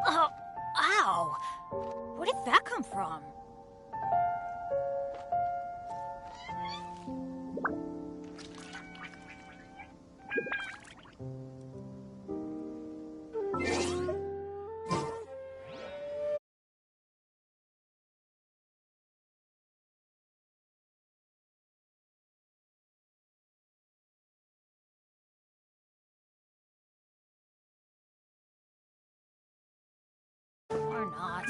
Oh, ow! Where did that come from? Or not.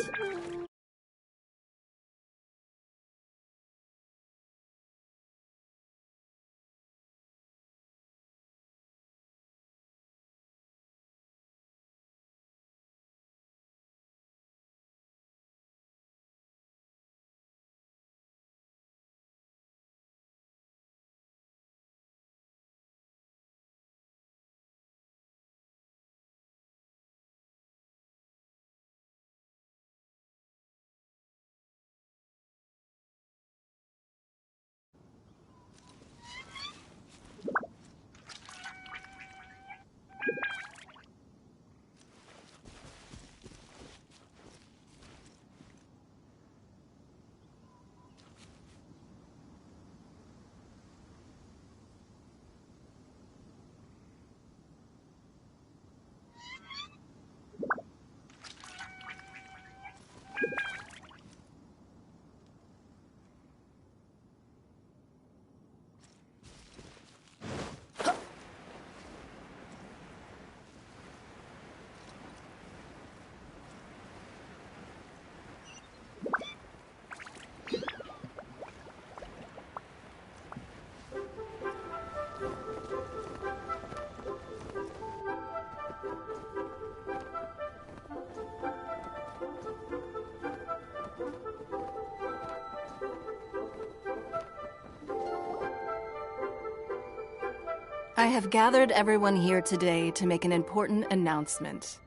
I have gathered everyone here today to make an important announcement.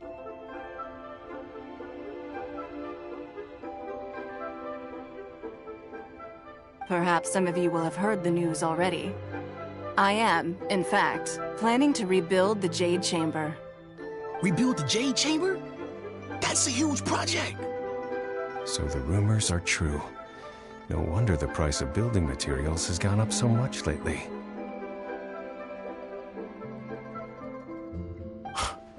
Perhaps some of you will have heard the news already. I am, in fact, planning to rebuild the Jade Chamber. Rebuild the Jade Chamber? That's a huge project! So the rumors are true. No wonder the price of building materials has gone up so much lately.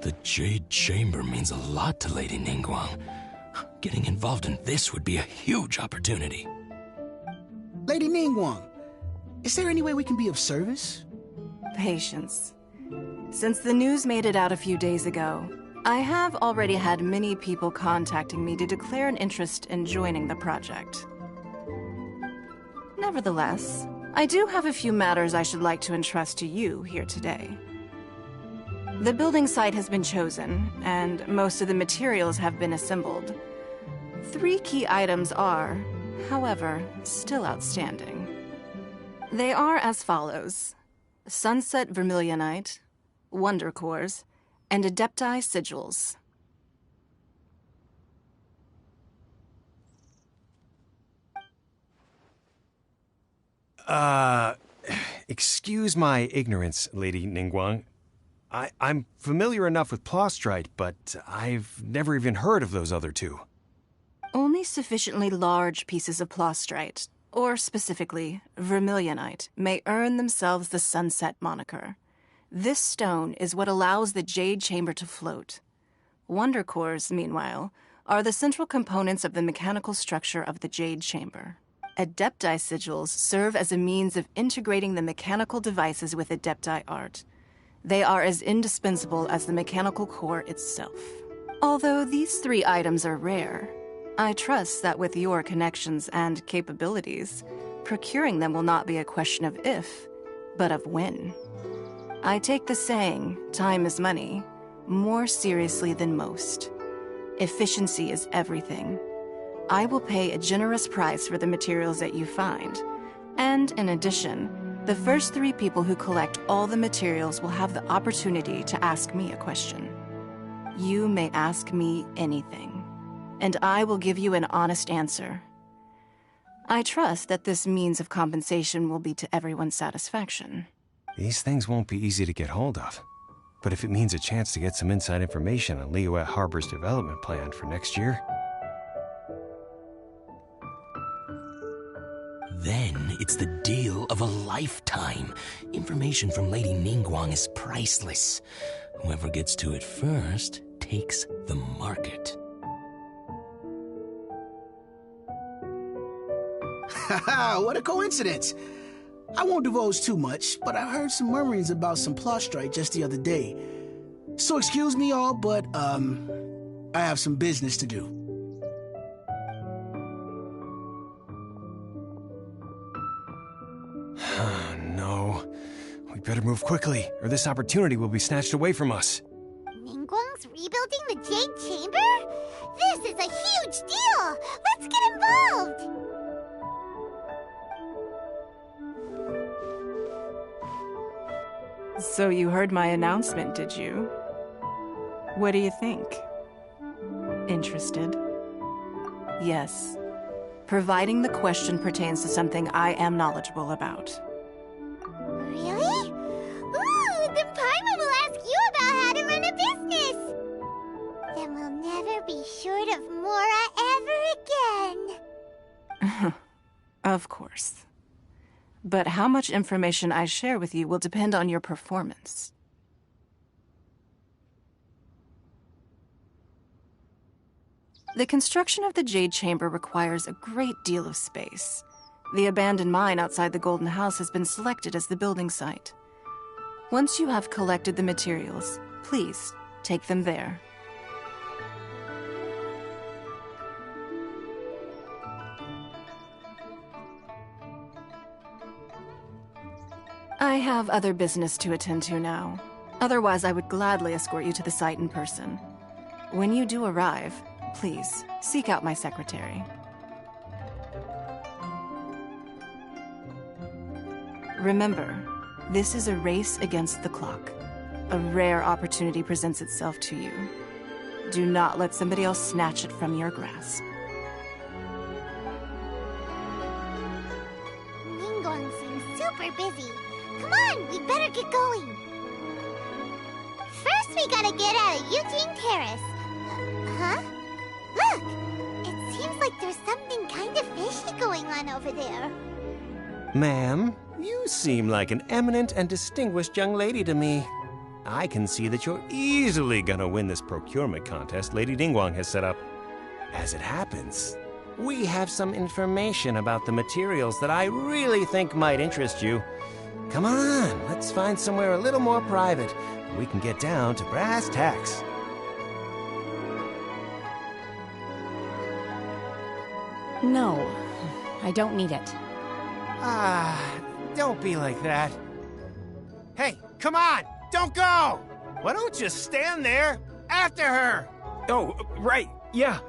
The Jade Chamber means a lot to Lady Ningguang. Getting involved in this would be a huge opportunity. Lady Ningguang, is there any way we can be of service? Patience. Since the news made it out a few days ago, I have already had many people contacting me to declare an interest in joining the project. Nevertheless, I do have a few matters I should like to entrust to you here today. The building site has been chosen, and most of the materials have been assembled. 3 key items are, however, still outstanding. They are as follows: Sunset Vermilionite, Wonder Cores, and Adepti Sigils. Excuse my ignorance, Lady Ningguang. I'm familiar enough with Plostrite, but I've never even heard of those other 2. Only sufficiently large pieces of Plostrite, or specifically Vermilionite, may earn themselves the Sunset moniker. This stone is what allows the Jade Chamber to float. Wonder Cores, meanwhile, are the central components of the mechanical structure of the Jade Chamber. Adepti Sigils serve as a means of integrating the mechanical devices with Adepti art. They are as indispensable as the mechanical core itself. Although these 3 items are rare, I trust that with your connections and capabilities, procuring them will not be a question of if, but of when. I take the saying, time is money, more seriously than most. Efficiency is everything. I will pay a generous price for the materials that you find, and in addition, The first 3 people who collect all the materials will have the opportunity to ask me a question. You may ask me anything, and I will give you an honest answer. I trust that this means of compensation will be to everyone's satisfaction. These things won't be easy to get hold of. But if it means a chance to get some inside information on Liyue Harbor's development plan for next year... Then it's the deal of a lifetime. Information from Lady Ningguang is priceless. Whoever gets to it first takes the market. Haha, what a coincidence! I won't divulge too much, but I heard some murmurings about some Plostrite just the other day. So excuse me all, but, I have some business to do. No. We better move quickly, or this opportunity will be snatched away from us. Ningguang's rebuilding the Jade Chamber? This is a huge deal! Let's get involved! So you heard my announcement, did you? What do you think? Interested? Yes. Providing the question pertains to something I am knowledgeable about. Really? Ooh, then Paimon will ask you about how to run a business! Then we'll never be short of Mora ever again. Of course. But how much information I share with you will depend on your performance. The construction of the Jade Chamber requires a great deal of space. The abandoned mine outside the Golden House has been selected as the building site. Once you have collected the materials, please take them there. I have other business to attend to now. Otherwise, I would gladly escort you to the site in person. When you do arrive, please seek out my secretary. Remember, this is a race against the clock. A rare opportunity presents itself to you. Do not let somebody else snatch it from your grasp. Ningguang seems super busy. Come on, we better get going. First, we gotta get out of Eugene Terrace. Huh? Look! It seems like there's something kind of fishy going on over there. Ma'am, you seem like an eminent and distinguished young lady to me. I can see that you're easily gonna win this procurement contest Lady Ningguang has set up. As it happens, we have some information about the materials that I really think might interest you. Come on, let's find somewhere a little more private where we can get down to brass tacks. No, I don't need it. Don't be like that. Hey, come on, don't go! Why don't you stand there after her? Oh, right, yeah.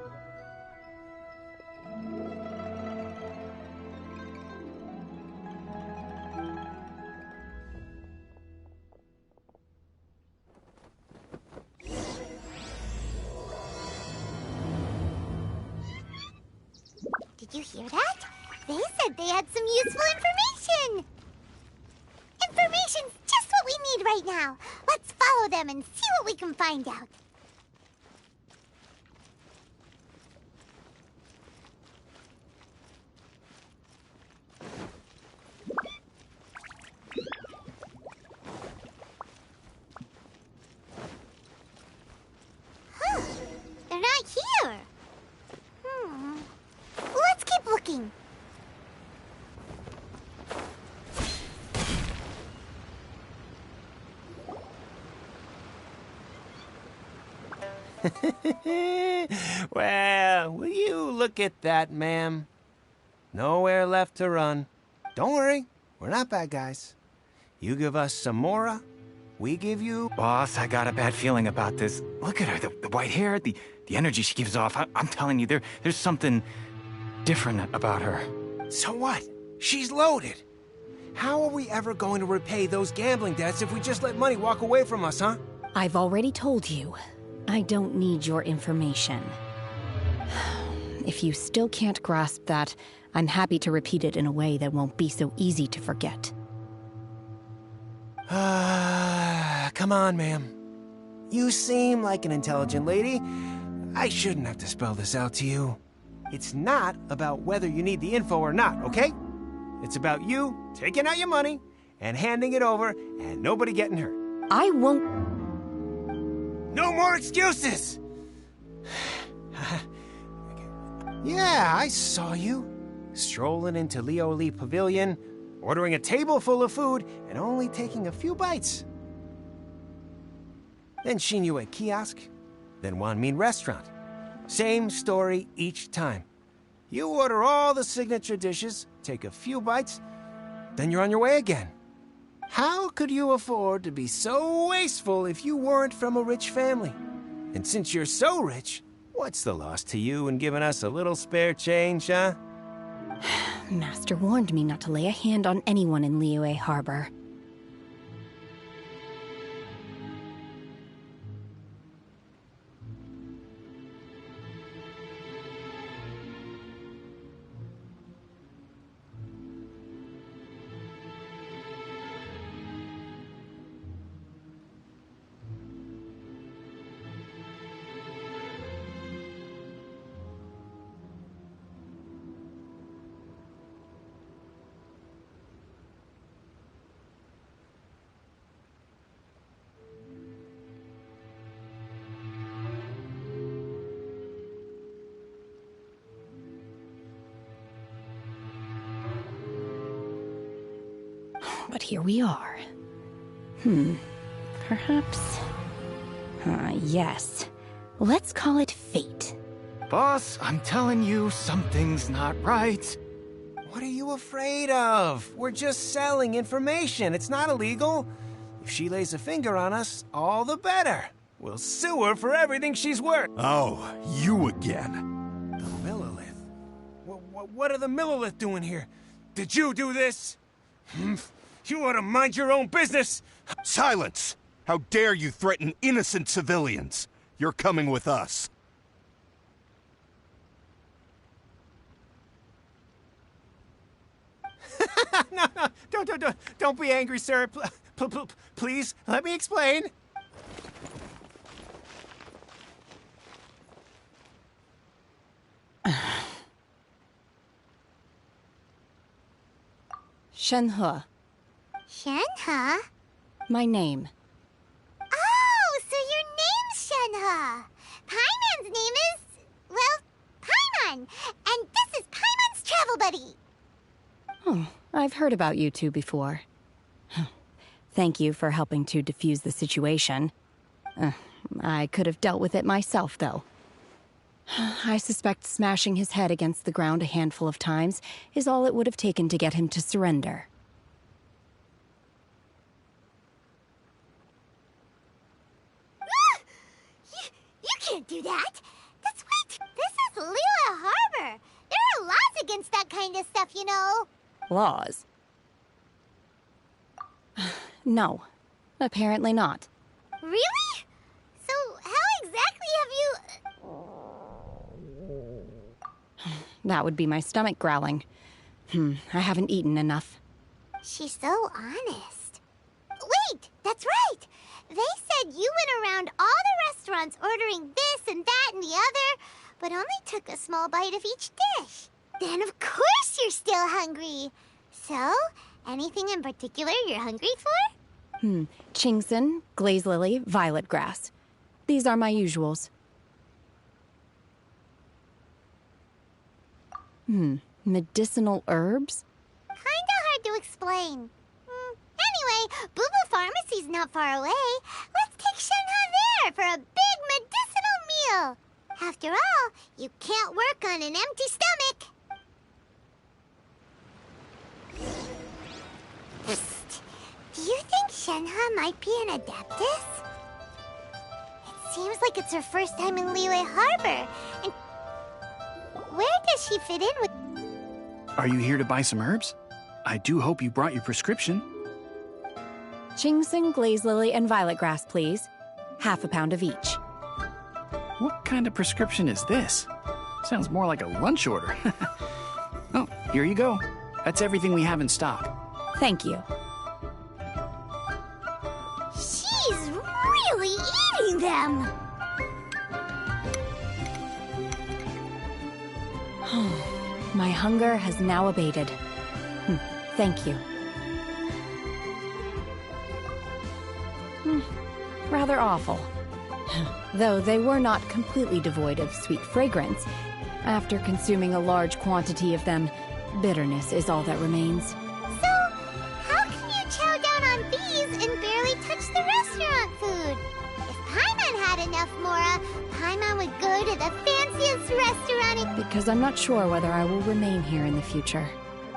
Did you hear that? They said they had some useful information! Information's just what we need right now. Let's follow them and see what we can find out. Huh. They're not here. Let's keep looking. Well, will you look at that, ma'am? Nowhere left to run. Don't worry, we're not bad guys. You give us some Mora, we give you... Boss, I got a bad feeling about this. Look at her, the white hair, the energy she gives off. I'm telling you, there's something different about her. So what? She's loaded. How are we ever going to repay those gambling debts if we just let money walk away from us, huh? I've already told you. I don't need your information. If you still can't grasp that, I'm happy to repeat it in a way that won't be so easy to forget. Come on, ma'am. You seem like an intelligent lady. I shouldn't have to spell this out to you. It's not about whether you need the info or not, okay? It's about you taking out your money and handing it over and nobody getting hurt. I won't... No more excuses! Yeah, I saw you. Strolling into Leo Lee Pavilion, ordering a table full of food, and only taking a few bites. Then Shinyu at kiosk, then Wanmin restaurant. Same story each time. You order all the signature dishes, take a few bites, then you're on your way again. How could you afford to be so wasteful if you weren't from a rich family? And since you're so rich, what's the loss to you in giving us a little spare change, huh? Master warned me not to lay a hand on anyone in Liyue Harbor. But here we are. Perhaps... yes. Let's call it fate. Boss, I'm telling you, something's not right. What are you afraid of? We're just selling information. It's not illegal. If she lays a finger on us, all the better. We'll sue her for everything she's worth. Oh, you again. The Millilith. What are the Millilith doing here? Did you do this? You ought to mind your own business! Silence! How dare you threaten innocent civilians? You're coming with us. No, don't be angry, sir. Please, let me explain. Shenhe. Shenhe? My name. Oh, so your name's Shenhe. Paimon's name is, well, Paimon. And this is Paimon's travel buddy. Oh, I've heard about you two before. Thank you for helping to defuse the situation. I could have dealt with it myself, though. I suspect smashing his head against the ground a handful of times is all it would have taken to get him to surrender. You can't do that. That's way This is Liyue Harbor. There are laws against that kind of stuff, you know. Laws? No, apparently not. Really? So how exactly have you... That would be my stomach growling. I haven't eaten enough. She's so honest. Wait, that's right. They said you went around all the restaurants ordering this and that and the other, but only took a small bite of each dish. Then of course you're still hungry. So, anything in particular you're hungry for? Chingson, glaze lily, violet grass. These are my usuals. Medicinal herbs? Kinda hard to explain. Anyway, Boo Boo Pharmacy's not far away. Let's take Shenhe there for a big medicinal meal. After all, you can't work on an empty stomach. Psst. Do you think Shenhe might be an Adeptus? It seems like it's her first time in Liyue Harbor. And where does she fit in with... Are you here to buy some herbs? I do hope you brought your prescription. Ginseng, glaze lily, and violet grass, please. Half a pound of each. What kind of prescription is this? Sounds more like a lunch order. Oh, here you go. That's everything we have in stock. Thank you. She's really eating them! My hunger has now abated. Thank you. Rather awful. Though they were not completely devoid of sweet fragrance. After consuming a large quantity of them, bitterness is all that remains. So, how can you chow down on these and barely touch the restaurant food? If Paimon had enough, Mora, Paimon would go to the fanciest restaurant in... Because I'm not sure whether I will remain here in the future.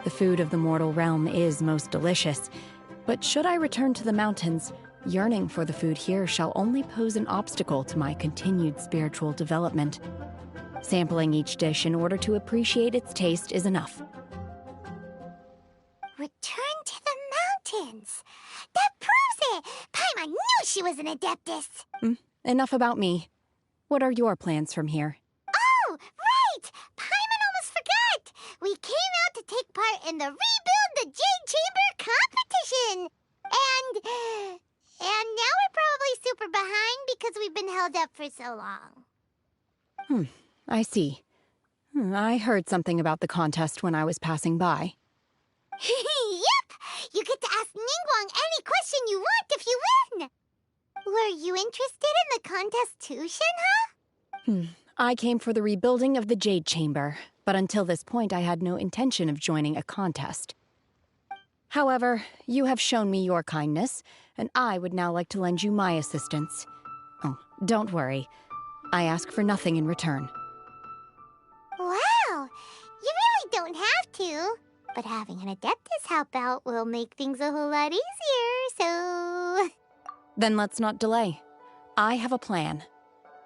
The food of the mortal realm is most delicious, but should I return to the mountains, yearning for the food here shall only pose an obstacle to my continued spiritual development. Sampling each dish in order to appreciate its taste is enough. Return to the mountains! That proves it! Paimon knew she was an Adeptus! Enough about me. What are your plans from here? Oh, right! Paimon almost forgot! We came out to take part in the Rebuild the Jade Chamber competition! And now we're probably super behind because we've been held up for so long. I see. I heard something about the contest when I was passing by. Yep! You get to ask Ningguang any question you want if you win! Were you interested in the contest too, Shenhe? I came for the rebuilding of the Jade Chamber, but until this point I had no intention of joining a contest. However, you have shown me your kindness, and I would now like to lend you my assistance. Oh, don't worry. I ask for nothing in return. Wow! You really don't have to. But having an Adeptus help out will make things a whole lot easier, so... Then let's not delay. I have a plan.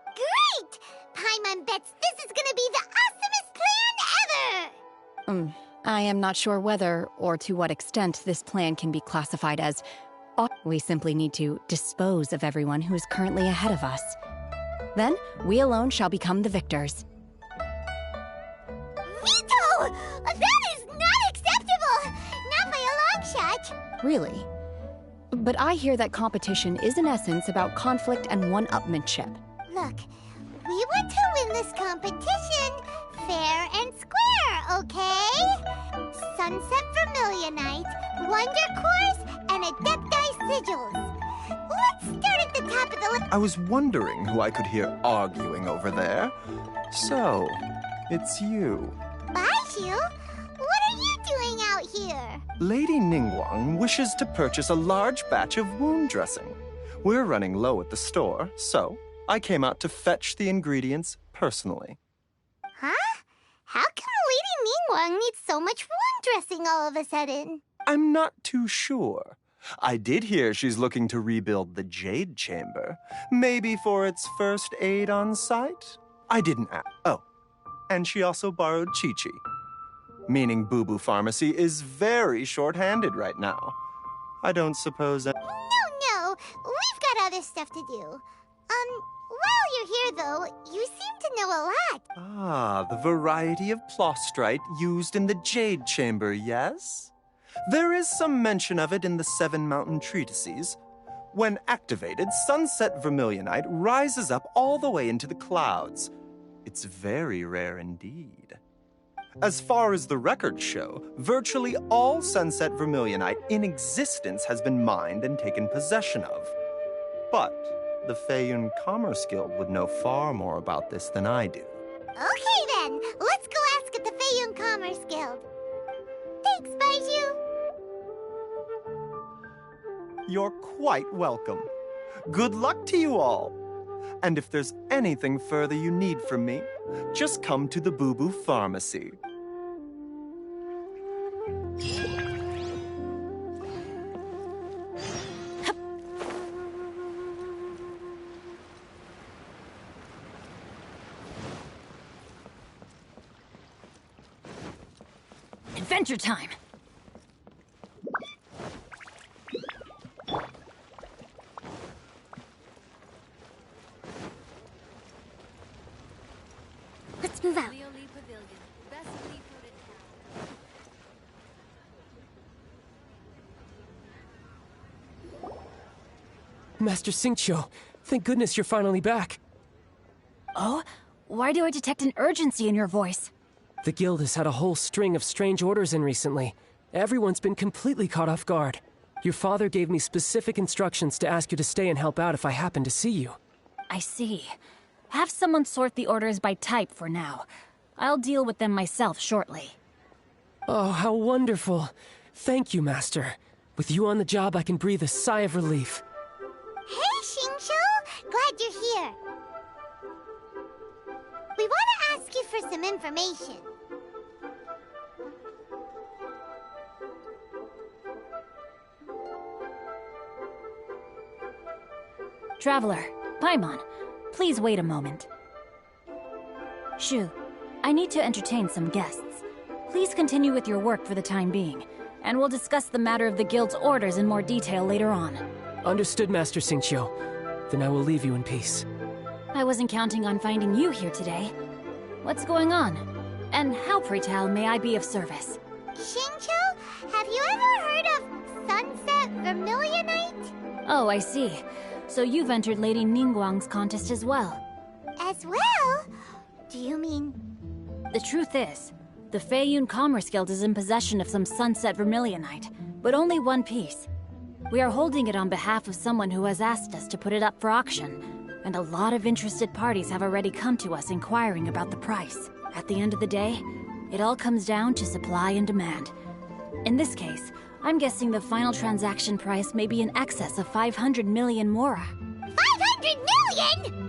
Great! Paimon bets this is gonna be the awesomest plan ever! I am not sure whether or to what extent this plan can be classified as... We simply need to dispose of everyone who is currently ahead of us. Then, we alone shall become the victors. Veto! That is not acceptable! Not by a long shot! Really? But I hear that competition is in essence about conflict and one-upmanship. Look, we want to win this competition fair and square, okay? Sunset Vermilionite, Wonder Course, and Adepti Sigils. Let's start at the top of the list. I was wondering who I could hear arguing over there. So, it's you. Baiju? What are you doing out here? Lady Ningguang wishes to purchase a large batch of wound dressing. We're running low at the store, so I came out to fetch the ingredients personally. Huh? How come Lady Ningguang needs so much wound dressing all of a sudden? I'm not too sure. I did hear she's looking to rebuild the Jade Chamber. Maybe for its first aid on site? I didn't ask. Oh, and she also borrowed Chi-Chi. Meaning Boo Boo Pharmacy is very short-handed right now. I don't suppose... No, we've got other stuff to do. While you're here, though, you seem to know a lot. Ah, the variety of plostrite used in the Jade Chamber, yes? There is some mention of it in the 7 Mountain Treatises. When activated, Sunset Vermilionite rises up all the way into the clouds. It's very rare indeed. As far as the records show, virtually all Sunset Vermilionite in existence has been mined and taken possession of. But the Feiyun Commerce Guild would know far more about this than I do. Okay then, let's go ask at the Feiyun Commerce Guild. Thanks, Baiju. You're quite welcome. Good luck to you all. And if there's anything further you need from me, just come to the Boo Boo Pharmacy. Adventure time! Master Xingqiu, thank goodness you're finally back. Oh? Why do I detect an urgency in your voice? The guild has had a whole string of strange orders in recently. Everyone's been completely caught off guard. Your father gave me specific instructions to ask you to stay and help out if I happen to see you. I see. Have someone sort the orders by type for now. I'll deal with them myself shortly. Oh, how wonderful. Thank you, Master. With you on the job, I can breathe a sigh of relief. Hey, Xingqiu! Glad you're here. We want to ask you for some information. Traveler, Paimon, please wait a moment. Shu, I need to entertain some guests. Please continue with your work for the time being, and we'll discuss the matter of the guild's orders in more detail later on. Understood, Master Xingqiu. Then I will leave you in peace. I wasn't counting on finding you here today. What's going on? And how, pray tell, may I be of service? Xingqiu, have you ever heard of Sunset Vermilionite? Oh, I see. So you've entered Lady Ningguang's contest as well. As well? Do you mean... The truth is, the Feiyun Commerce Guild is in possession of some Sunset Vermilionite, but only one piece. We are holding it on behalf of someone who has asked us to put it up for auction, and a lot of interested parties have already come to us inquiring about the price. At the end of the day, it all comes down to supply and demand. In this case, I'm guessing the final transaction price may be in excess of 500 million mora. 500 million?!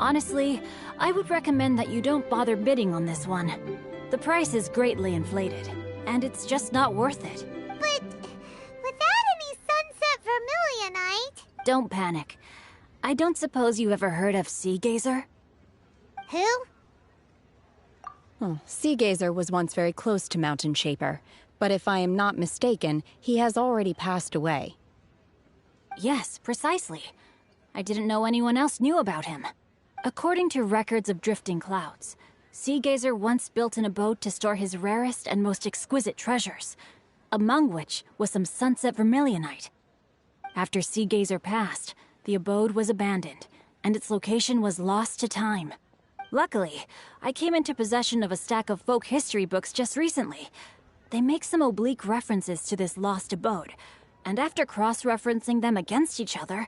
Honestly, I would recommend that you don't bother bidding on this one. The price is greatly inflated, and it's just not worth it. But without any Sunset Vermilionite... Don't panic. I don't suppose you ever heard of Sea Gazer? Who? Oh, Sea Gazer was once very close to Mountain Shaper, but if I am not mistaken, he has already passed away. Yes, precisely. I didn't know anyone else knew about him. According to records of drifting clouds, Sea Gazer once built an abode to store his rarest and most exquisite treasures, among which was some Sunset Vermilionite. After Sea Gazer passed, the abode was abandoned, and its location was lost to time. Luckily, I came into possession of a stack of folk history books just recently. They make some oblique references to this lost abode, and after cross-referencing them against each other,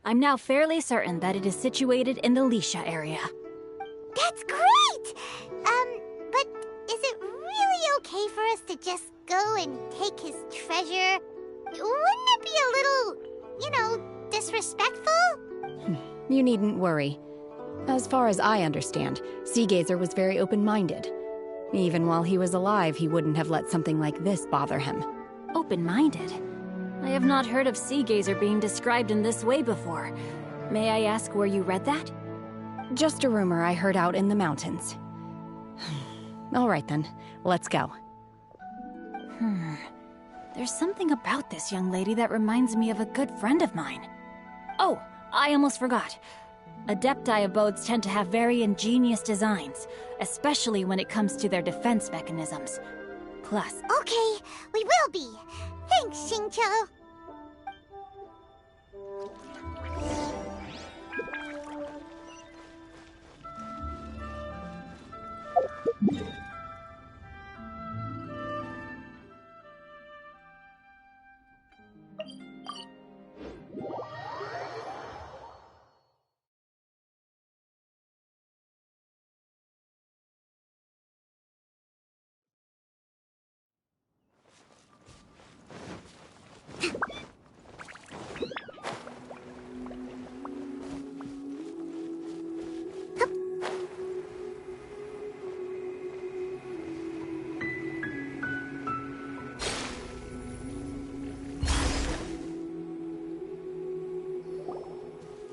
I'm now fairly certain that it is situated in the Lisha area. That's great! But is it really okay for us to just go and take his treasure? Wouldn't it be a little, disrespectful? You needn't worry. As far as I understand, Sea Gazer was very open-minded. Even while he was alive, he wouldn't have let something like this bother him. Open-minded? I have not heard of Sea Gazer being described in this way before. May I ask where you read that? Just a rumor I heard out in the mountains. All right then, let's go. There's something about this young lady that reminds me of a good friend of mine. Oh, I almost forgot. Adepti abodes tend to have very ingenious designs, especially when it comes to their defense mechanisms. Plus... Okay, we will be. Thanks, Xingqiu.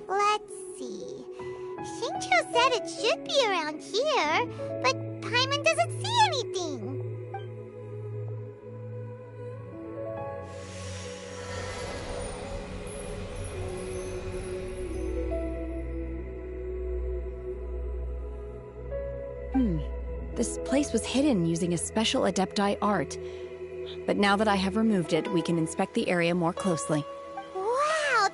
Let's see. Xingqiu said it should be around here, but Paimon doesn't see anything. This place was hidden using a special Adepti art. But now that I have removed it, we can inspect the area more closely. Wow,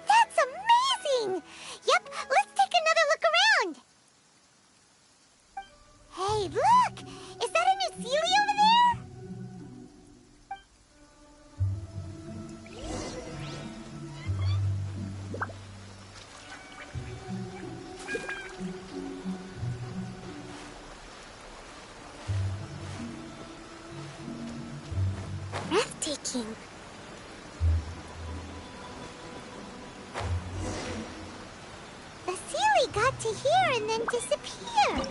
breathtaking. The Sealy got to here and then disappeared.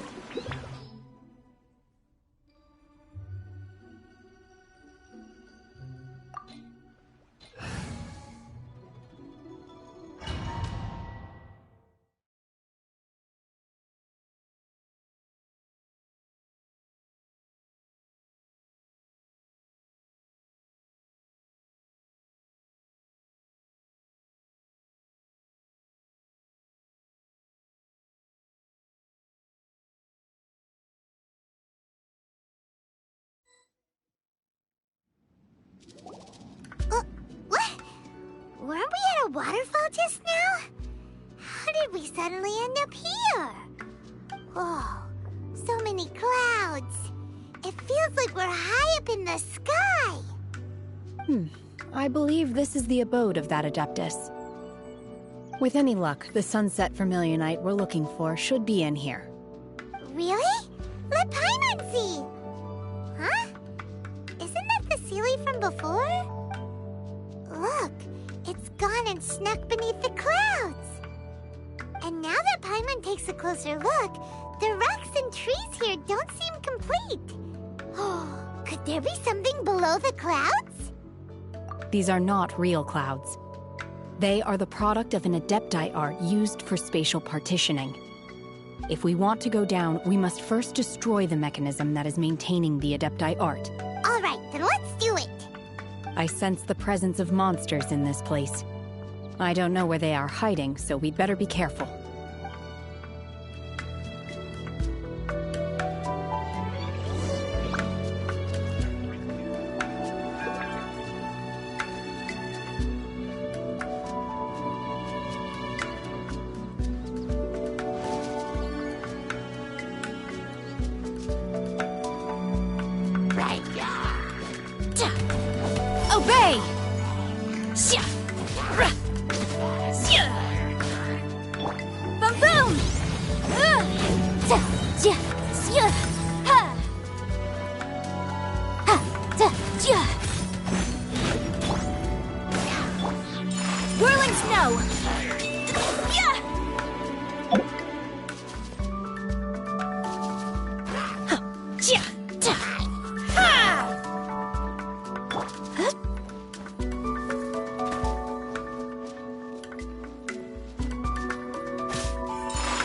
What? Weren't we at a waterfall just now? How did we suddenly end up here? Whoa, so many clouds. It feels like we're high up in the sky. I believe this is the abode of that Adeptus. With any luck, the sunset vermilionite we're looking for should be in here. Really? Let Paimon see. Huh? Isn't that the Sealy from before? Look, it's gone and snuck beneath the clouds. And now that Paimon takes a closer look, the rocks and trees here don't seem complete. Oh, could there be something below the clouds? These are not real clouds. They are the product of an Adepti art used for spatial partitioning. If we want to go down, we must first destroy the mechanism that is maintaining the Adepti art. All right, then let's do it. I sense the presence of monsters in this place. I don't know where they are hiding, so we'd better be careful. Obey! Boom boom! Whirling snow!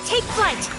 Take flight!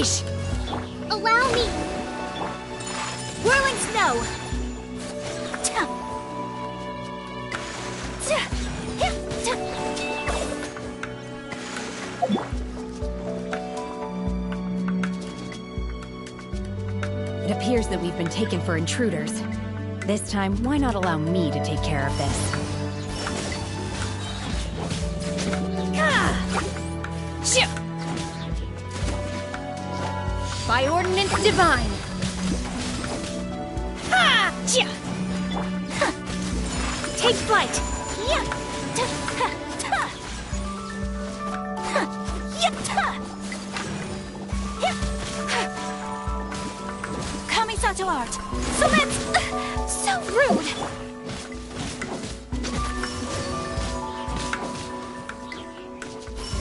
Unleash! Allow me! Whirling snow! It appears that we've been taken for intruders. This time, why not allow me to take care of this? By ordinance divine! Take flight! Kamisato art! So that's... so rude!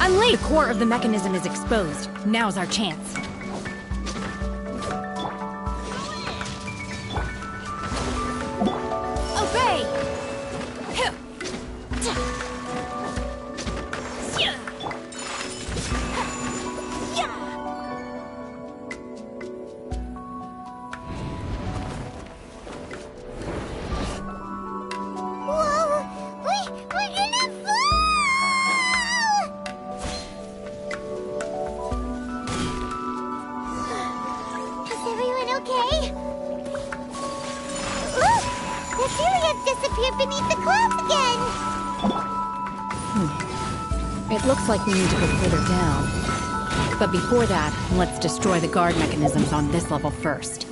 Unlay! The core of the mechanism is exposed. Now's our chance. Obey! Whoa! We're gonna fall! Is everyone okay? Look! The Celia's disappeared beneath the clouds again! It looks like we need to go further down. But before that, let's destroy the guard mechanisms on this level first.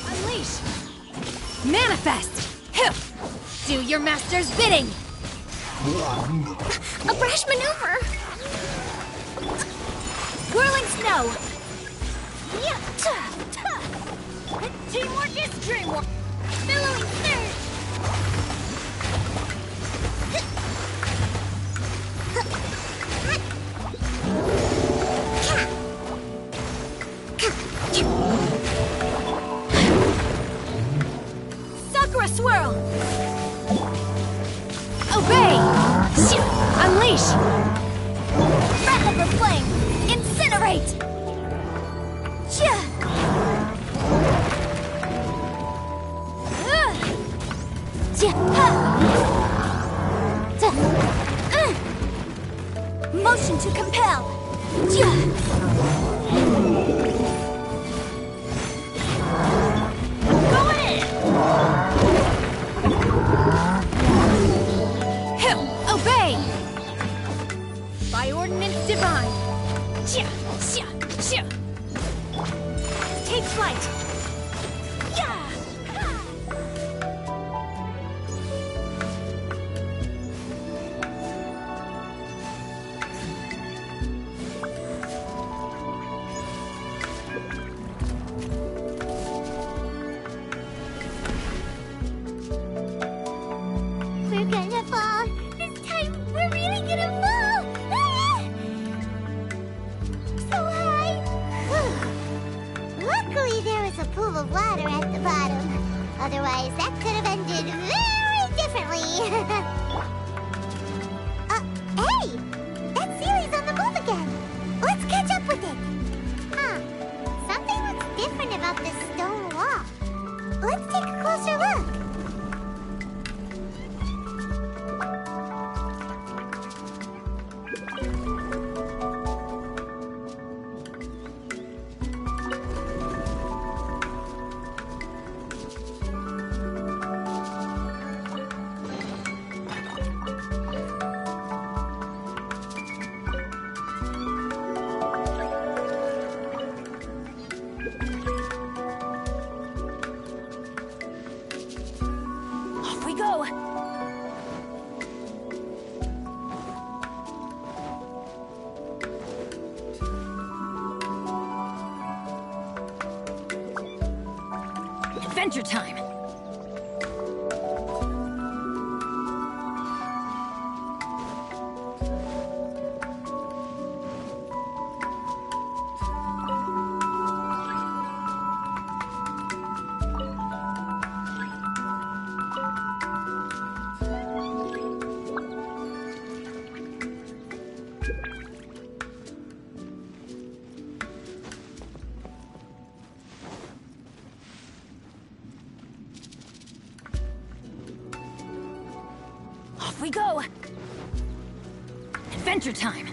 Unleash! Manifest! Do your master's bidding! A brash maneuver! Whirling snow! Teamwork is dreamwork! Billowing surge! Sakura swirl! Obey! Unleash! Leftover flame! Incinerate! Motion to compel! Going in! Obey! By ordinance divine! Take flight! We're gonna fall! This time, we're really gonna fall! Ah! So high! Luckily, there was a pool of water at the bottom. Otherwise, that could have ended very differently. Hey! That Sealy's on the move again! Let's catch up with it! Huh. Something looks different about this stone wall. Let's take a closer look. Off we go! Adventure time! Off we go! Adventure time!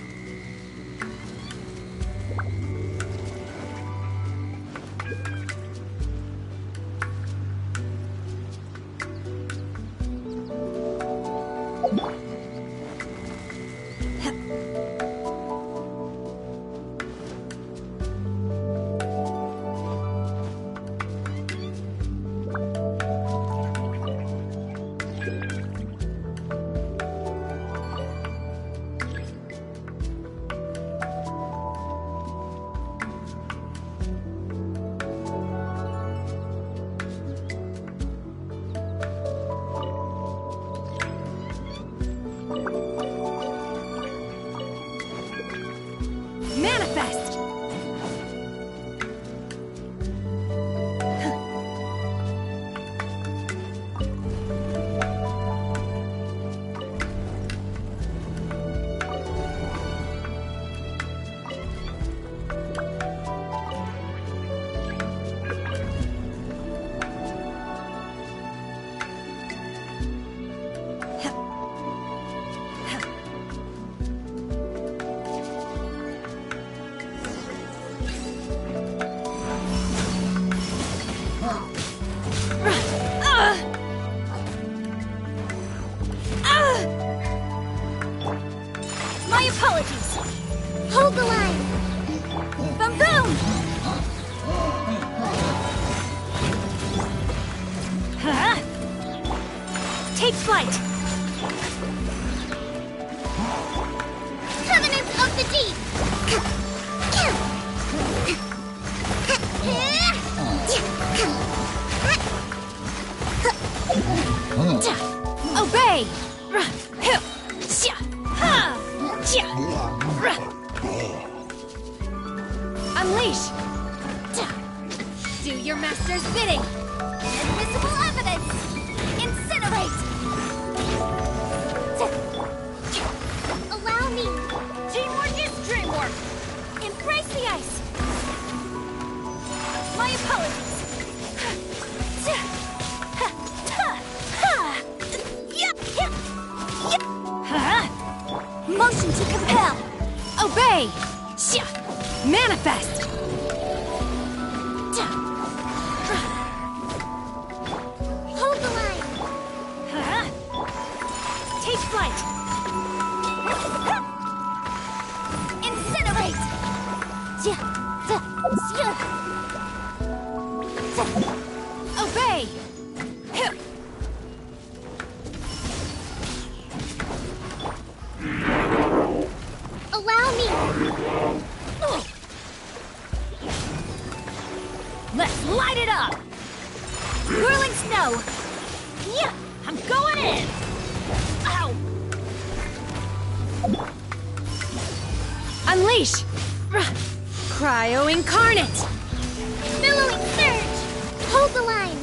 Manifest! My apologies! Hold the line! Boom boom! Huh? Take flight! Covenants of the Deep! Obey! Unleash! Do your master's bidding! Invisible evidence! Incinerate! Allow me! Teamwork is dreamwork! Embrace the ice! My apologies! Motion to compel! Obey! Manifest! Hold the line! Take flight! Incinerate! Obey! Allow me! Let's light it up! Whirling snow! Yeah, I'm going in! Ow! Unleash! Cryo incarnate! Billowing surge! Hold the line!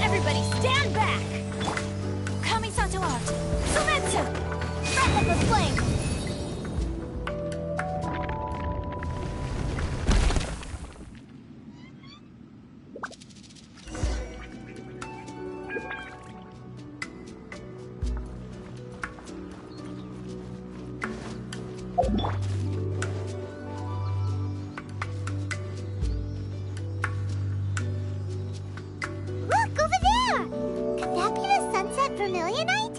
Everybody stand back! Kamisato out! Sumetsu! Breath of the flame! Look, over there! Could that be the Sunset Vermilionite?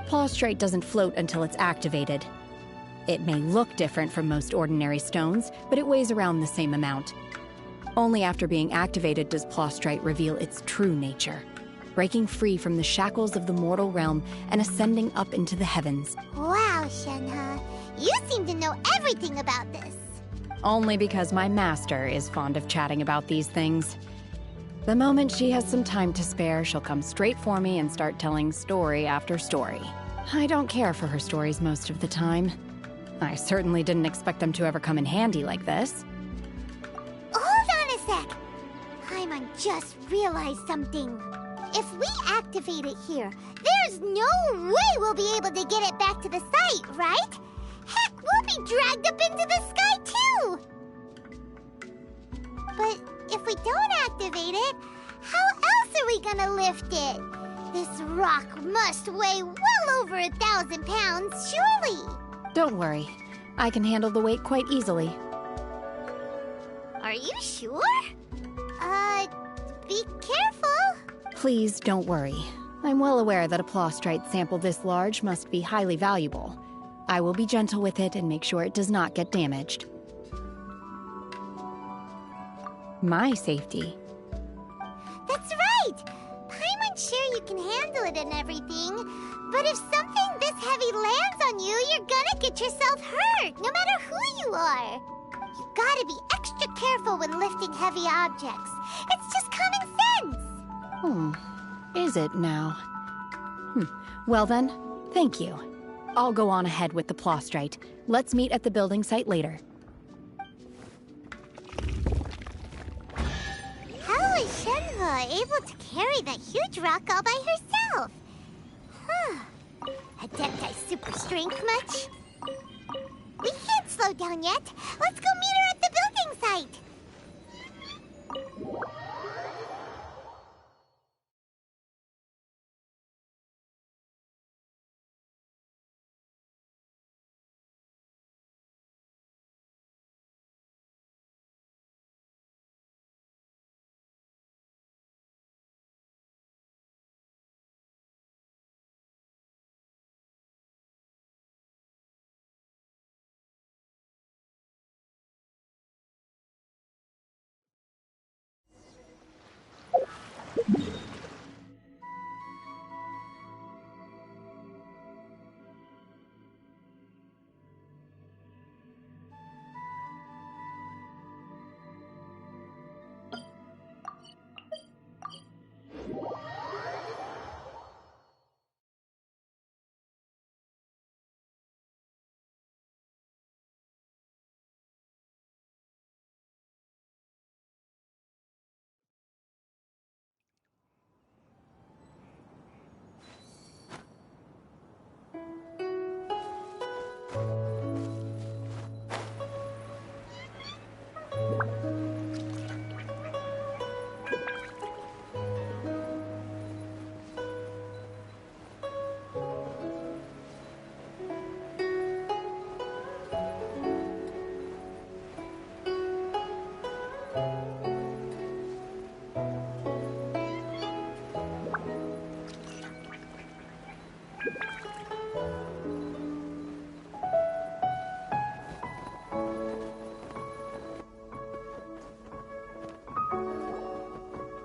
Plaustrite doesn't float until it's activated. It may look different from most ordinary stones, but it weighs around the same amount. Only after being activated does Plaustrite reveal its true nature, breaking free from the shackles of the mortal realm and ascending up into the heavens. Wow, Shenhe. You seem to know everything about this. Only because my master is fond of chatting about these things. The moment she has some time to spare, she'll come straight for me and start telling story after story. I don't care for her stories most of the time. I certainly didn't expect them to ever come in handy like this. Hold on a sec. Paimon just realized something. If we activate it here, there's no way we'll be able to get it back to the site, right? Heck, we'll be dragged up into the sky too! But if we don't activate it, how else are we gonna lift it? This rock must weigh well over 1,000 pounds, surely! Don't worry. I can handle the weight quite easily. Are you sure? Be careful. Please don't worry. I'm well aware that a Plaustrite sample this large must be highly valuable. I will be gentle with it and make sure it does not get damaged. My safety. That's right! Paimon's sure you can handle it and everything, but if something this heavy lands on you, you're gonna get yourself hurt, no matter who you are. You gotta be extra careful when lifting heavy objects. It's just common sense. Is it now? Well then, thank you. I'll go on ahead with the Plaustrite. Let's meet at the building site later. How is Shenhe able to carry that huge rock all by herself? Adepti super strength much? We can't slow down yet. Let's go meet her at the building site.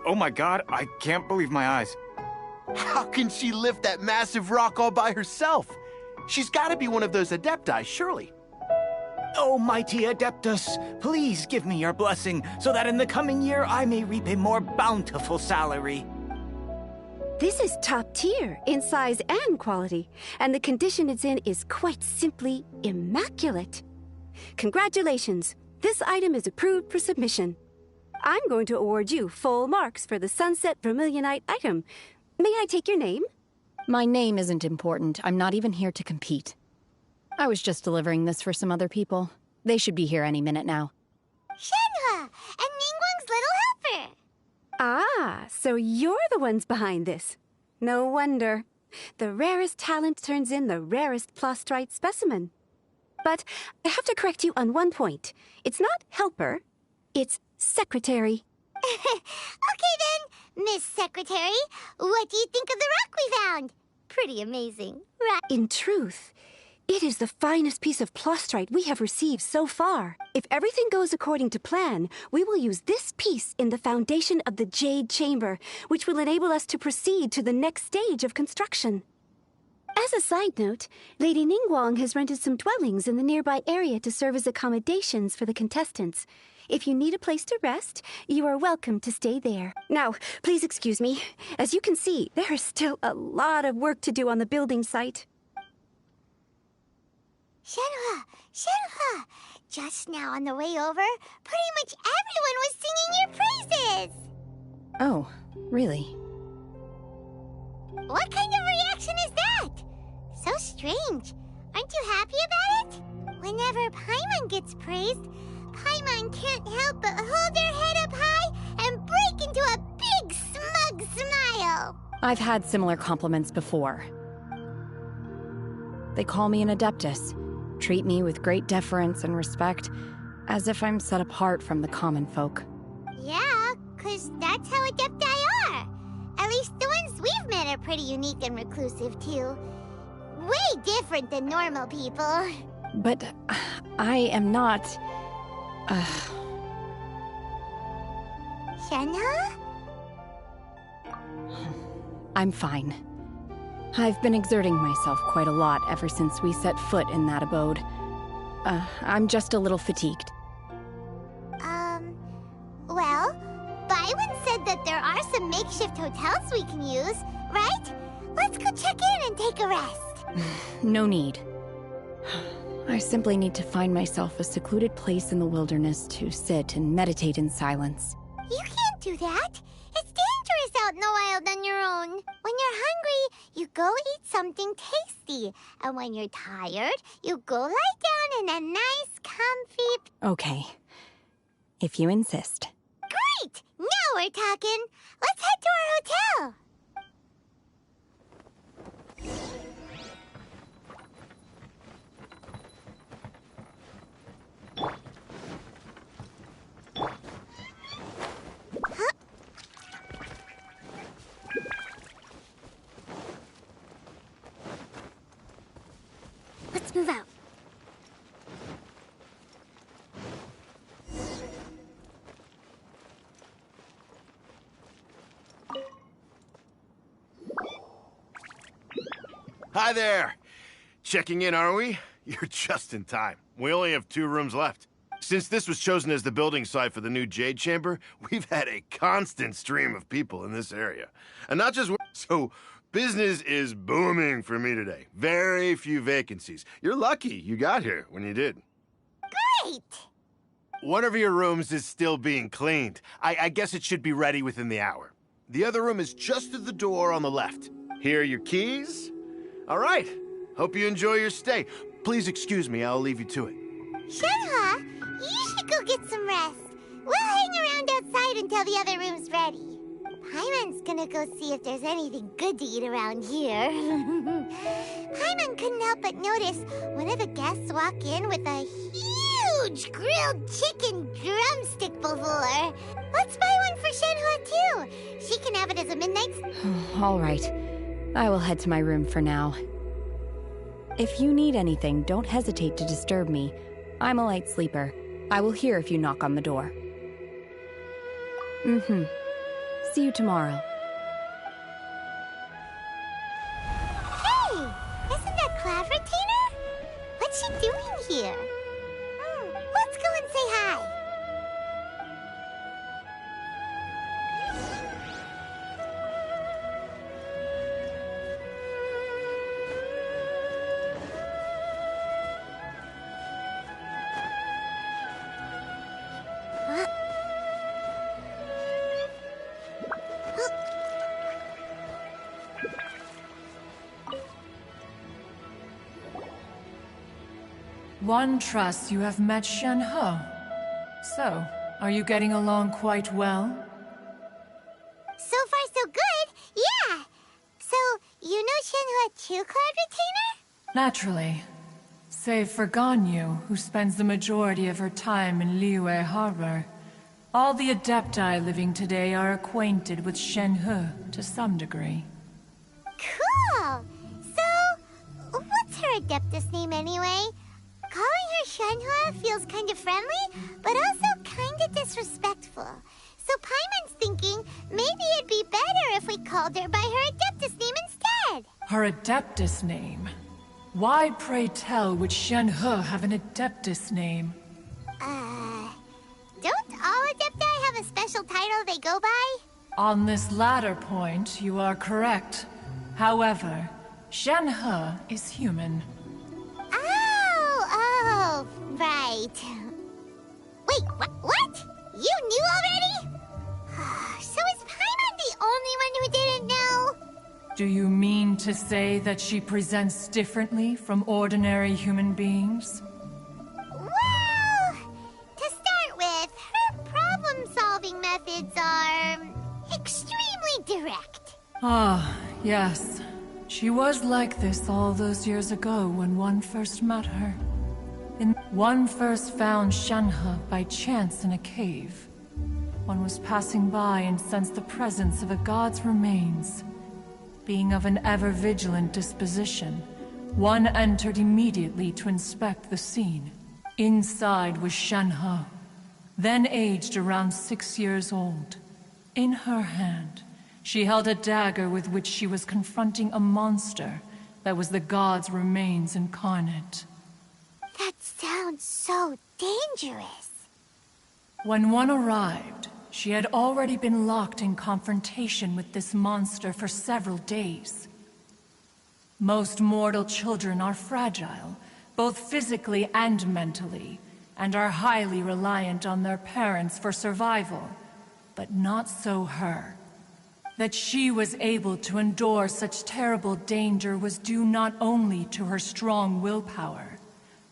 Oh my god, I can't believe my eyes. How can she lift that massive rock all by herself? She's got to be one of those Adepti, surely. Oh, mighty Adeptus, please give me your blessing so that in the coming year I may reap a more bountiful salary. This is top tier in size and quality, and the condition it's in is quite simply immaculate. Congratulations, this item is approved for submission. I'm going to award you full marks for the Sunset Vermilionite item. May I take your name? My name isn't important. I'm not even here to compete. I was just delivering this for some other people. They should be here any minute now. Shenhe! And Ningguang's little helper! Ah, so you're the ones behind this. No wonder. The rarest talent turns in the rarest Plaustrite specimen. But I have to correct you on one point. It's not helper, it's secretary. Okay then, Miss Secretary. What do you think of the rock we found? pretty amazing, right? In truth, it is the finest piece of plostrite we have received so far. If everything goes according to plan, we will use this piece in the foundation of the Jade Chamber, which will enable us to proceed to the next stage of construction. As a side note, Lady Ningguang has rented some dwellings in the nearby area to serve as accommodations for the contestants. If you need a place to rest, you are welcome to stay there. Now, please excuse me. As you can see, there is still a lot of work to do on the building site. Shenhua! Just now on the way over, pretty much everyone was singing your praises! Oh, really? What kind of reaction is that? So strange. Aren't you happy about it? Whenever Paimon gets praised, Paimon can't help but hold her head up high and break into a big smug smile. I've had similar compliments before. They call me an adeptus, treat me with great deference and respect, as if I'm set apart from the common folk. Yeah, 'cause that's how adepti are. At least the ones we've met are pretty unique and reclusive, too. Way different than normal people. But I am not... Shenhua? I'm fine. I've been exerting myself quite a lot ever since we set foot in that abode. I'm just a little fatigued. Well, Byron said that there are some makeshift hotels we can use, right? Let's go check in and take a rest. No need. I simply need to find myself a secluded place in the wilderness to sit and meditate in silence. You can't do that. It's dangerous out in the wild on your own. When you're hungry, you go eat something tasty. And when you're tired, you go lie down in a nice, comfy... Okay. If you insist. Great! Now we're talking. Let's head to our hotel. Let's move out. Hi there! Checking in, are we? You're just in time. We only have 2 rooms left. Since this was chosen as the building site for the new Jade Chamber, we've had a constant stream of people in this area. And not just... So, business is booming for me today. Very few vacancies. You're lucky you got here when you did. Great! One of your rooms is still being cleaned. I guess it should be ready within the hour. The other room is just through the door on the left. Here are your keys. All right. Hope you enjoy your stay. Please excuse me, I'll leave you to it. Shenhua, you should go get some rest. We'll hang around outside until the other room's ready. Paimon's gonna go see if there's anything good to eat around here. Paimon couldn't help but notice one of the guests walk in with a huge grilled chicken drumstick before. Let's buy one for Shenhua too. She can have it as a midnight... All right. I will head to my room for now. If you need anything, don't hesitate to disturb me. I'm a light sleeper. I will hear if you knock on the door. See you tomorrow. Hey! Isn't that Claveratina? What's she doing here? Let's go and say hi. One trusts you have met Shenhe. So, are you getting along quite well? So far, so good. Yeah. So, you know Shenhua too, Cloud Retainer? Naturally. Save for Ganyu, who spends the majority of her time in Liyue Harbor. All the Adepti living today are acquainted with Shenhe to some degree. Cool! her Adeptus name anyway. Calling her Shenhe feels kind of friendly, but also kind of disrespectful. So Paimon's thinking maybe it'd be better if we called her by her Adeptus name instead. Her Adeptus name? Why, pray tell, would Shenhe have an Adeptus name? Don't all Adepti have a special title they go by? On this latter point, you are correct. However, Shenhe is human. Oh, right. Wait, what? You knew already? So is Paimon the only one who didn't know? Do you mean to say that she presents differently from ordinary human beings? Well, to start with, her problem-solving methods are extremely direct. Ah, yes. She was like this all those years ago when one first met her. One first found Shenhe by chance in a cave. One was passing by and sensed the presence of a god's remains. Being of an ever-vigilant disposition, one entered immediately to inspect the scene. Inside was Shenhe, then aged around 6 years old. In her hand, she held a dagger with which she was confronting a monster that was the god's remains incarnate. That sounds so dangerous. When one arrived, she had already been locked in confrontation with this monster for several days. Most mortal children are fragile, both physically and mentally, and are highly reliant on their parents for survival. But not so her. That she was able to endure such terrible danger was due not only to her strong willpower,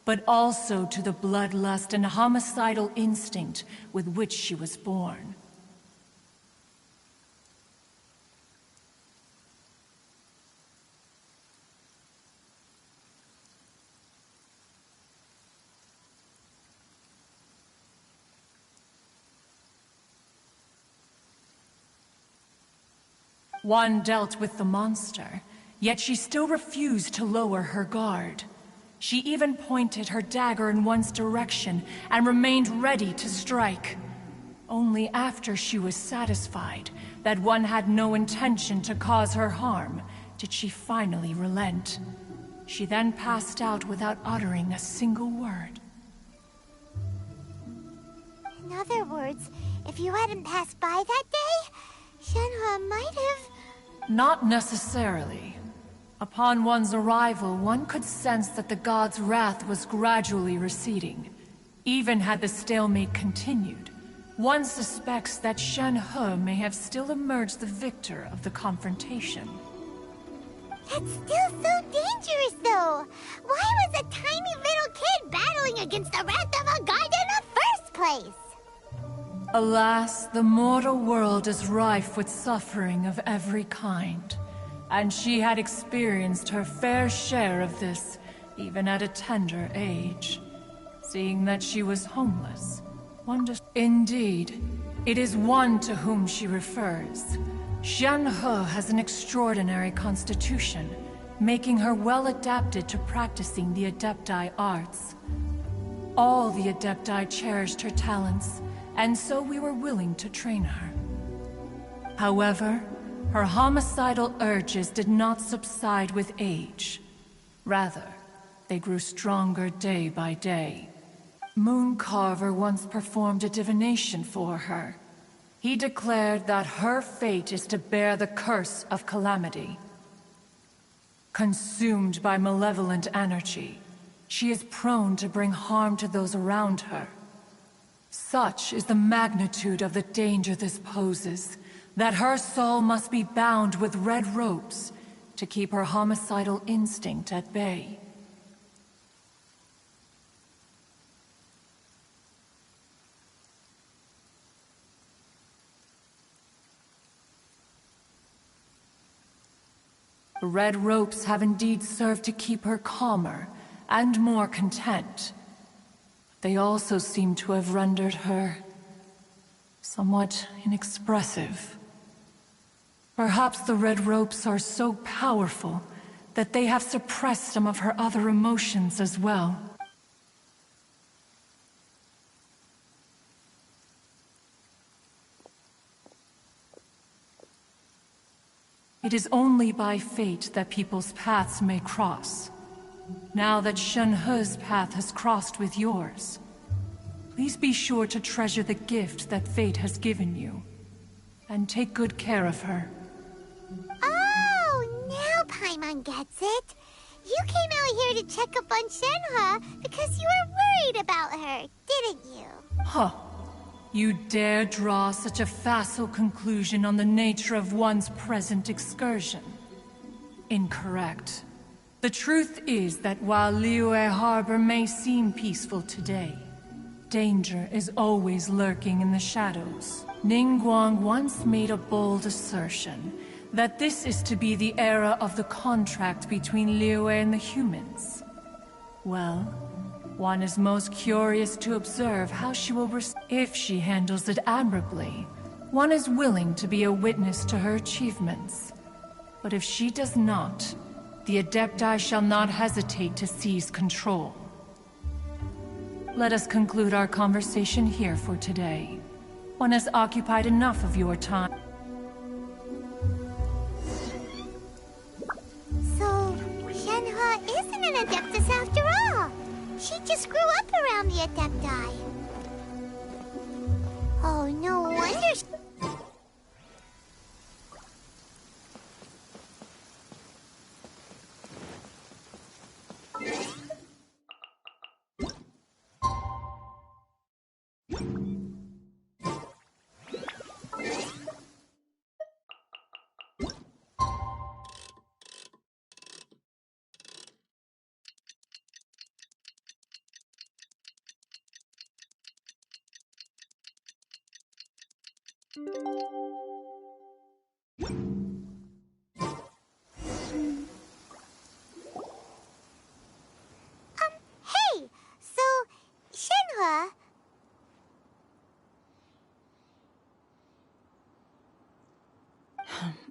but also to the bloodlust and homicidal instinct with which she was born. One dealt with the monster, yet she still refused to lower her guard. She even pointed her dagger in one's direction and remained ready to strike. Only after she was satisfied that one had no intention to cause her harm did she finally relent. She then passed out without uttering a single word. In other words, if you hadn't passed by that day, Shenhe might have... Not necessarily. Upon one's arrival, one could sense that the god's wrath was gradually receding. Even had the stalemate continued, one suspects that Shenhe may have still emerged the victor of the confrontation. That's still so dangerous, though. Why was a tiny little kid battling against the wrath of a god in the first place? Alas, the mortal world is rife with suffering of every kind. And she had experienced her fair share of this, even at a tender age. Seeing that she was homeless, Indeed, it is one to whom she refers. Shenhe has an extraordinary constitution, making her well adapted to practicing the Adepti arts. All the Adepti cherished her talents, and so we were willing to train her. However, her homicidal urges did not subside with age. Rather, they grew stronger day by day. Mooncarver once performed a divination for her. He declared that her fate is to bear the curse of calamity. Consumed by malevolent energy, she is prone to bring harm to those around her. Such is the magnitude of the danger this poses, that her soul must be bound with red ropes to keep her homicidal instinct at bay. The red ropes have indeed served to keep her calmer and more content. They also seem to have rendered her somewhat inexpressive. Perhaps the red ropes are so powerful that they have suppressed some of her other emotions as well. It is only by fate that people's paths may cross. Now that Shenhe's path has crossed with yours, please be sure to treasure the gift that fate has given you, and take good care of her. Oh, now Paimon gets it. You came out here to check up on Shenhe because you were worried about her, didn't you? Huh. You dare draw such a facile conclusion on the nature of one's present excursion? Incorrect. The truth is that while Liyue Harbor may seem peaceful today, danger is always lurking in the shadows. Ningguang once made a bold assertion that this is to be the era of the contract between Liyue and the humans. Well, one is most curious to observe how she will if she handles it admirably. One is willing to be a witness to her achievements. But if she does not, the Adepti shall not hesitate to seize control. Let us conclude our conversation here for today. One has occupied enough of your time. So, Shenhe isn't an Adeptus after all. She just grew up around the Adepti. Oh, no wonder... Hey! So, Shenhe...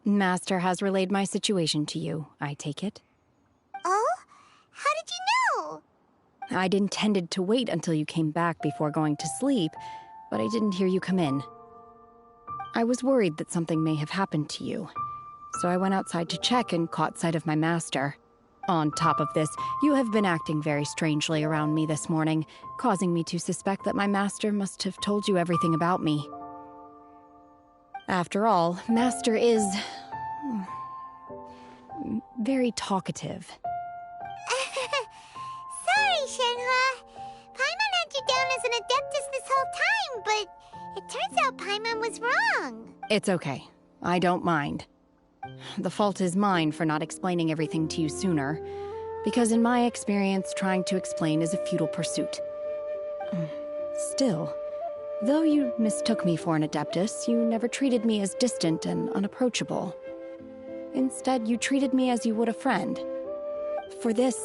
Master has relayed my situation to you, I take it? Oh? How did you know? I'd intended to wait until you came back before going to sleep, but I didn't hear you come in. I was worried that something may have happened to you, so I went outside to check and caught sight of my master. On top of this, you have been acting very strangely around me this morning, causing me to suspect that my master must have told you everything about me. After all, Master is... very talkative. Sorry, Shenhe. Paimon had you down as an Adeptus this whole time, but it turns out Paimon was wrong. It's okay. I don't mind. The fault is mine for not explaining everything to you sooner, because in my experience, trying to explain is a futile pursuit. Still, though you mistook me for an Adeptus, you never treated me as distant and unapproachable. Instead, you treated me as you would a friend. For this,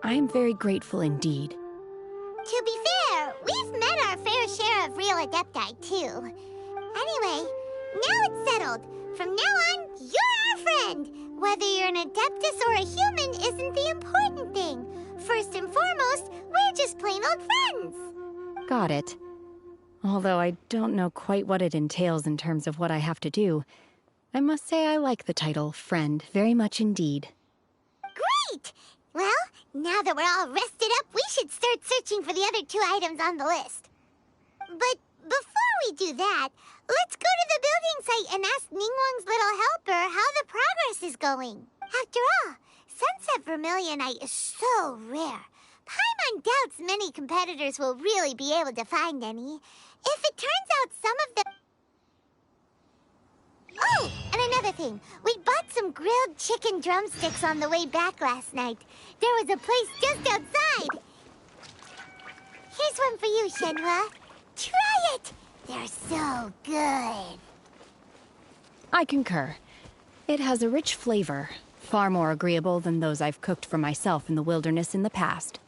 I am very grateful indeed. To be fair, we've met our fair share of real Adepti, too. Anyway, now it's settled. From now on, you're our friend. Whether you're an Adeptus or a human isn't the important thing. First and foremost, we're just plain old friends. Got it. Although I don't know quite what it entails in terms of what I have to do, I must say I like the title, Friend, very much indeed. Great! Well, now that we're all rested up, we should start searching for the other 2 items on the list. But before we do that, let's go to the building site and ask Ningguang's little helper how the progress is going. After all, Sunset Vermilionite is so rare. Paimon doubts many competitors will really be able to find any. If it turns out some of them... Oh, and another thing. We bought some grilled chicken drumsticks on the way back last night. There was a place just outside. Here's one for you, Shenhe. Try it! They're so good. I concur. It has a rich flavor, far more agreeable than those I've cooked for myself in the wilderness in the past.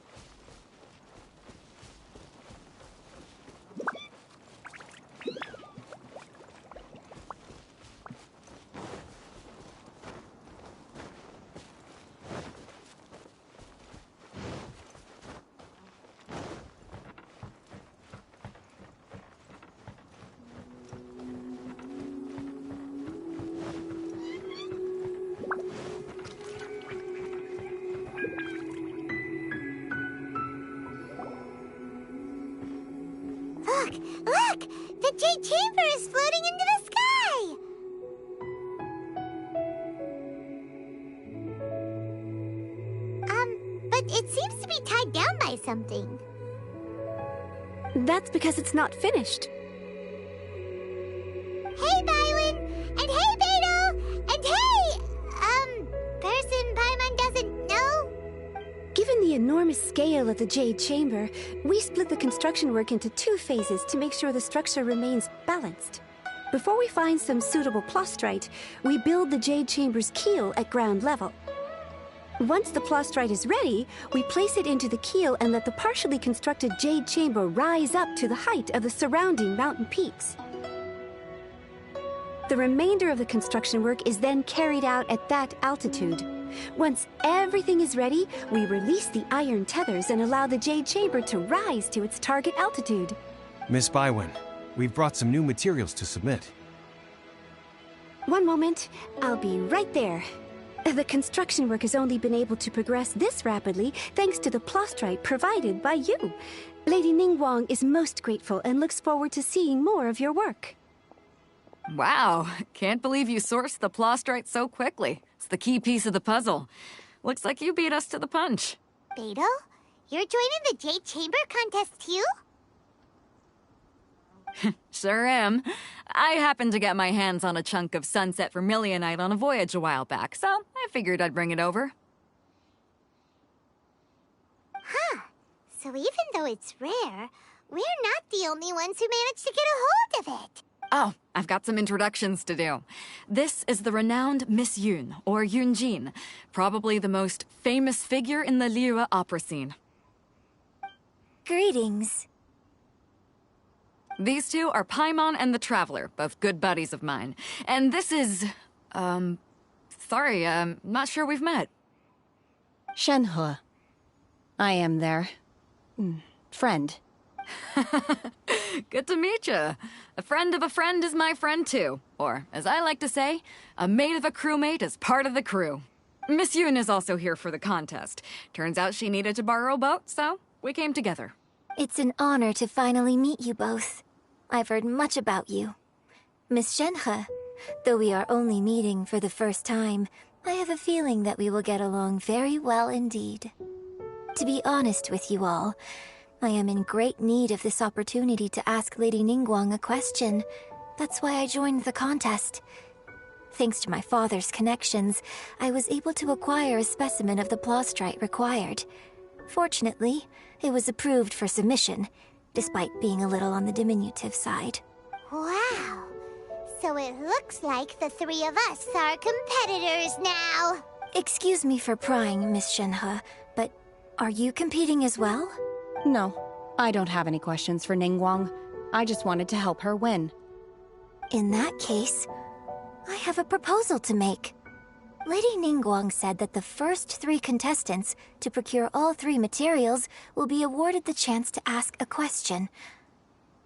The Jade Chamber is floating into the sky! But it seems to be tied down by something. That's because it's not finished. Hey, Bywin! And hey, Beto! And hey, person Paimon doesn't know? Given the enormous scale of the Jade Chamber, we split the construction work into 2 phases to make sure the structure remains balanced. Before we find some suitable plastrite, we build the Jade Chamber's keel at ground level. Once the plastrite is ready, we place it into the keel and let the partially constructed Jade Chamber rise up to the height of the surrounding mountain peaks. The remainder of the construction work is then carried out at that altitude. Once everything is ready, we release the iron tethers and allow the Jade Chamber to rise to its target altitude. Miss Bywin, we've brought some new materials to submit. One moment, I'll be right there. The construction work has only been able to progress this rapidly thanks to the plastrite provided by you. Lady Ningguang is most grateful and looks forward to seeing more of your work. Wow, can't believe you sourced the plastrite so quickly. It's the key piece of the puzzle. Looks like you beat us to the punch. Beto, you're joining the Jade Chamber contest too? Sure am. I happened to get my hands on a chunk of sunset vermilionite on a voyage a while back, so I figured I'd bring it over. Huh. So even though it's rare, we're not the only ones who managed to get a hold of it. Oh, I've got some introductions to do. This is the renowned Miss Yun, or Yunjin, probably the most famous figure in the Liyue opera scene. Greetings. These two are Paimon and the Traveler, both good buddies of mine. And this is... sorry, not sure we've met. Shenhe. I am their... friend. Good to meet you. A friend of a friend is my friend too. Or, as I like to say, a mate of a crewmate is part of the crew. Miss Yun is also here for the contest. Turns out she needed to borrow a boat, so we came together. It's an honor to finally meet you both. I've heard much about you. Miss Shenhe, though we are only meeting for the first time, I have a feeling that we will get along very well indeed. To be honest with you all, I am in great need of this opportunity to ask Lady Ningguang a question. That's why I joined the contest. Thanks to my father's connections, I was able to acquire a specimen of the plastrite required. Fortunately, it was approved for submission, despite being a little on the diminutive side. Wow! So it looks like the 3 of us are competitors now! Excuse me for prying, Miss Shenhe, but are you competing as well? No, I don't have any questions for Ningguang. I just wanted to help her win. In that case, I have a proposal to make. Lady Ningguang said that the first 3 contestants to procure all 3 materials will be awarded the chance to ask a question.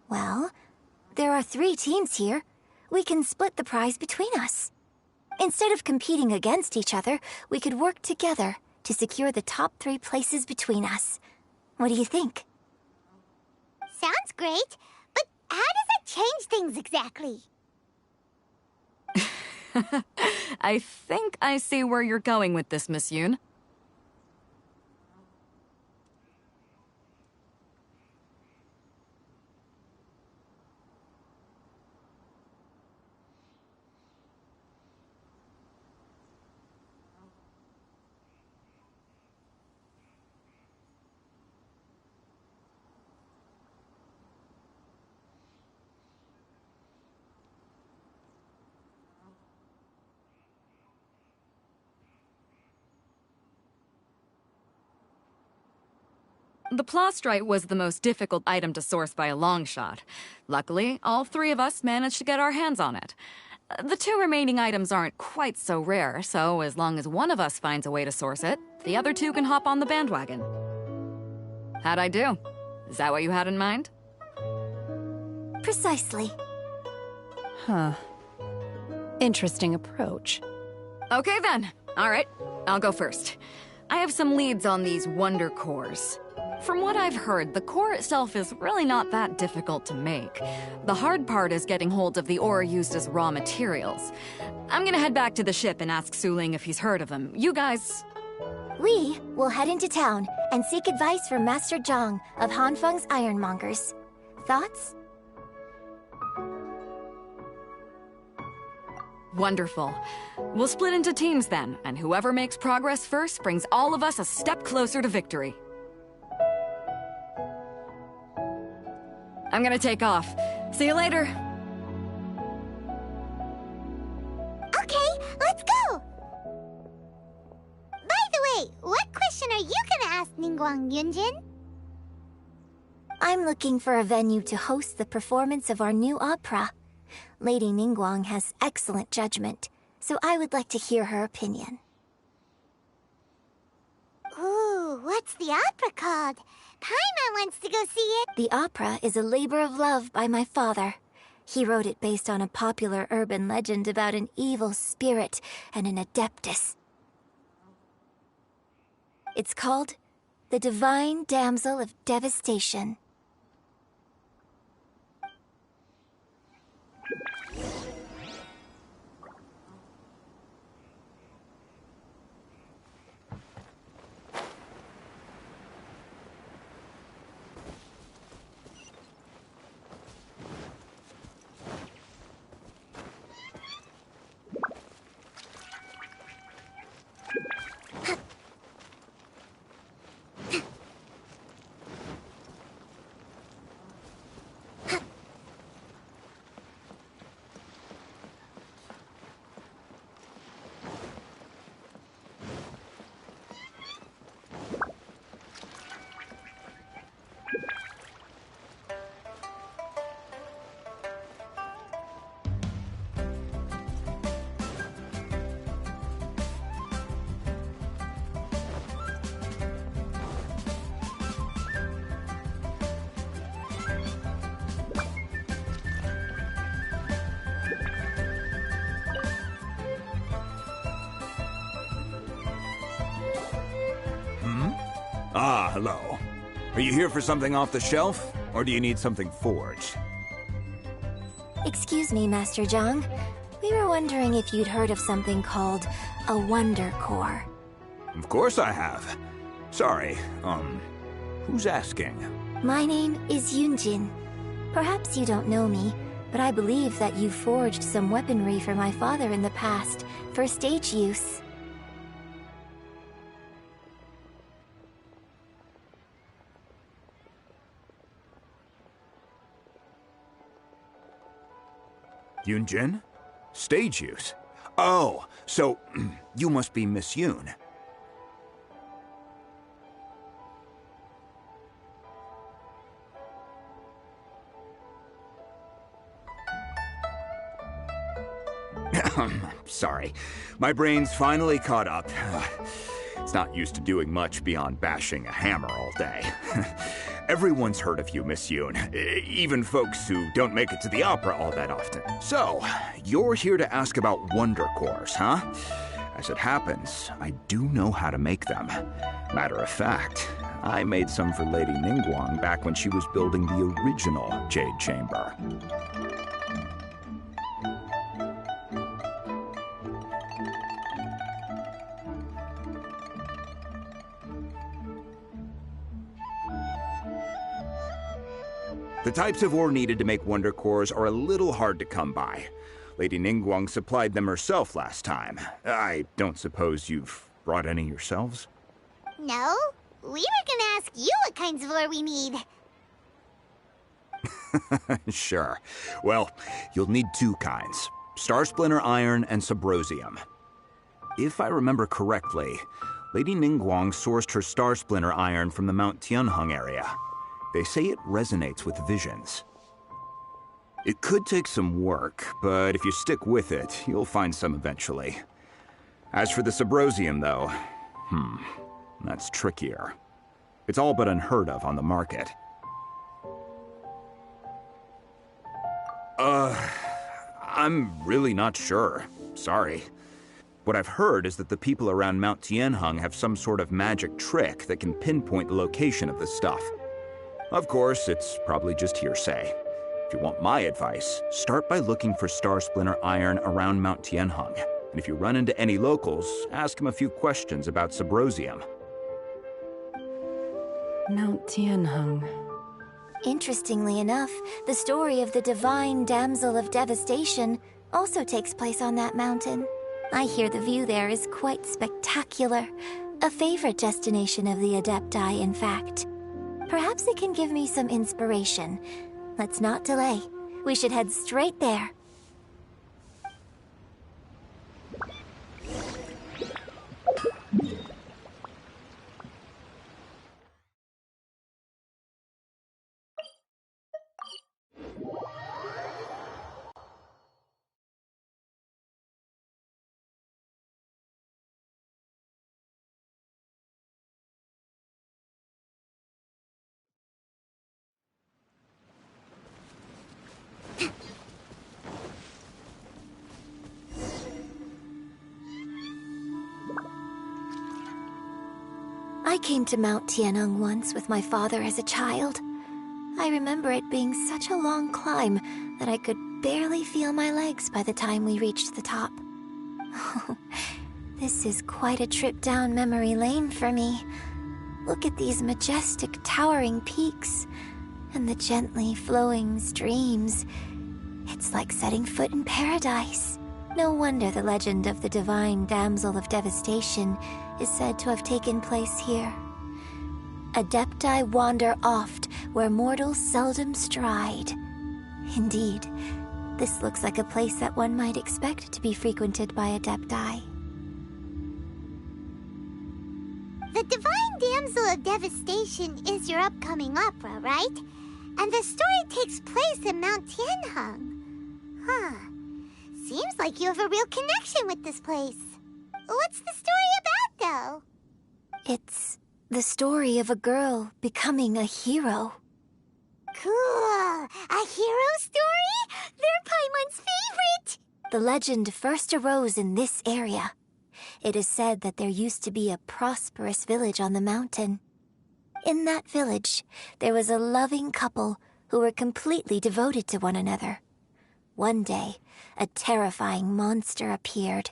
Well, there are 3 teams here. We can split the prize between us. Instead of competing against each other, we could work together to secure the top 3 places between us. What do you think? Sounds great, but how does that change things exactly? I think I see where you're going with this, Miss Yun. The plastrite was the most difficult item to source by a long shot. Luckily, all 3 of us managed to get our hands on it. The 2 remaining items aren't quite so rare, so as long as one of us finds a way to source it, the other 2 can hop on the bandwagon. How'd I do? Is that what you had in mind? Precisely. Huh. Interesting approach. Okay then. All right, I'll go first. I have some leads on these wonder cores. From what I've heard, the core itself is really not that difficult to make. The hard part is getting hold of the ore used as raw materials. I'm gonna head back to the ship and ask Su-Ling if he's heard of them. You guys... We will head into town and seek advice from Master Zhang of Hanfeng's Ironmongers. Thoughts? Wonderful. We'll split into teams then, and whoever makes progress first brings all of us a step closer to victory. I'm gonna take off. See you later. Okay, let's go! By the way, what question are you gonna ask Ningguang, Yunjin? I'm looking for a venue to host the performance of our new opera. Lady Ningguang has excellent judgment, so I would like to hear her opinion. Ooh, what's the opera called? Paimon wants to go see it. The opera is a labor of love by my father. He wrote it based on a popular urban legend about an evil spirit and an adeptus. It's called The Divine Damsel of Devastation. Ah, hello. Are you here for something off the shelf, or do you need something forged? Excuse me, Master Zhang. We were wondering if you'd heard of something called a Wonder Core. Of course I have. Sorry, who's asking? My name is Yunjin. Perhaps you don't know me, but I believe that you forged some weaponry for my father in the past, for stage use. Yunjin? Stage use? Oh, so you must be Miss Yun. Sorry. My brain's finally caught up. It's not used to doing much beyond bashing a hammer all day. Everyone's heard of you, Miss Yoon. Even folks who don't make it to the opera all that often. So, you're here to ask about Wonder Cores, huh? As it happens, I do know how to make them. Matter of fact, I made some for Lady Ningguang back when she was building the original Jade Chamber. The types of ore needed to make Wonder Cores are a little hard to come by. Lady Ningguang supplied them herself last time. I don't suppose you've brought any yourselves? No, we were gonna ask you what kinds of ore we need. Sure. Well, you'll need two kinds. Star Splinter Iron and Subrosium. If I remember correctly, Lady Ningguang sourced her Star Splinter Iron from the Mount Tianheng area. They say it resonates with visions. It could take some work, but if you stick with it, you'll find some eventually. As for the Subrosium, though, that's trickier. It's all but unheard of on the market. I'm really not sure. Sorry. What I've heard is that the people around Mount Tianheng have some sort of magic trick that can pinpoint the location of the stuff. Of course, it's probably just hearsay. If you want my advice, start by looking for Star Splinter iron around Mount Tianheng. And if you run into any locals, ask them a few questions about Subrosium. Mount Tianheng. Interestingly enough, the story of the divine damsel of devastation also takes place on that mountain. I hear the view there is quite spectacular. A favorite destination of the Adepti, in fact. Perhaps it can give me some inspiration. Let's not delay. We should head straight there. I came to Mount Tianheng once with my father as a child. I remember it being such a long climb that I could barely feel my legs by the time we reached the top. This is quite a trip down memory lane for me. Look at these majestic, towering peaks and the gently flowing streams. It's like setting foot in paradise. No wonder the legend of the divine damsel of devastation is said to have taken place here. Adepti wander oft where mortals seldom stride. Indeed, this looks like a place that one might expect to be frequented by Adepti. The Divine Damsel of Devastation is your upcoming opera, right? And the story takes place in Mount Tianheng. Huh. Seems like you have a real connection with this place. What's the story about, though? It's the story of a girl becoming a hero. Cool. A hero story? They're Paimon's favorite! The legend first arose in this area. It is said that there used to be a prosperous village on the mountain. In that village, there was a loving couple who were completely devoted to one another. One day, a terrifying monster appeared.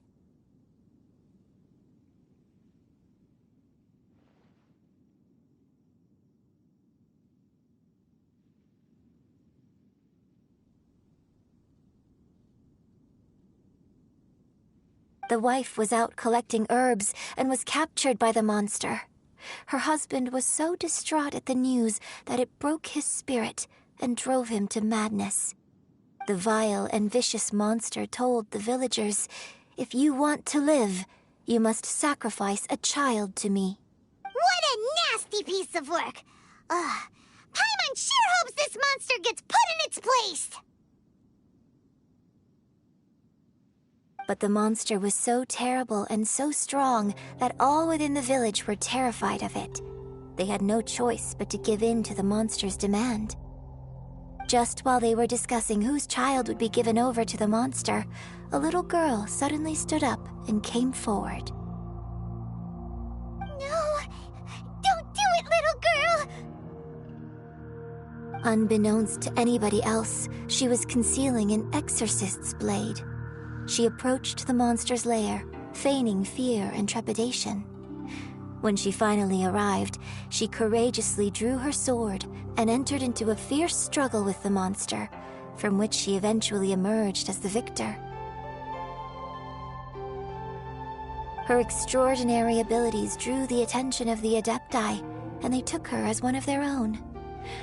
The wife was out collecting herbs and was captured by the monster. Her husband was so distraught at the news that it broke his spirit and drove him to madness. The vile and vicious monster told the villagers, "If you want to live, you must sacrifice a child to me." What a nasty piece of work! Paimon sure hopes this monster gets put in its place! But the monster was so terrible and so strong that all within the village were terrified of it. They had no choice but to give in to the monster's demand. Just while they were discussing whose child would be given over to the monster, a little girl suddenly stood up and came forward. No! Don't do it, little girl! Unbeknownst to anybody else, she was concealing an exorcist's blade. She approached the monster's lair, feigning fear and trepidation. When she finally arrived, she courageously drew her sword and entered into a fierce struggle with the monster, from which she eventually emerged as the victor. Her extraordinary abilities drew the attention of the Adepti, and they took her as one of their own.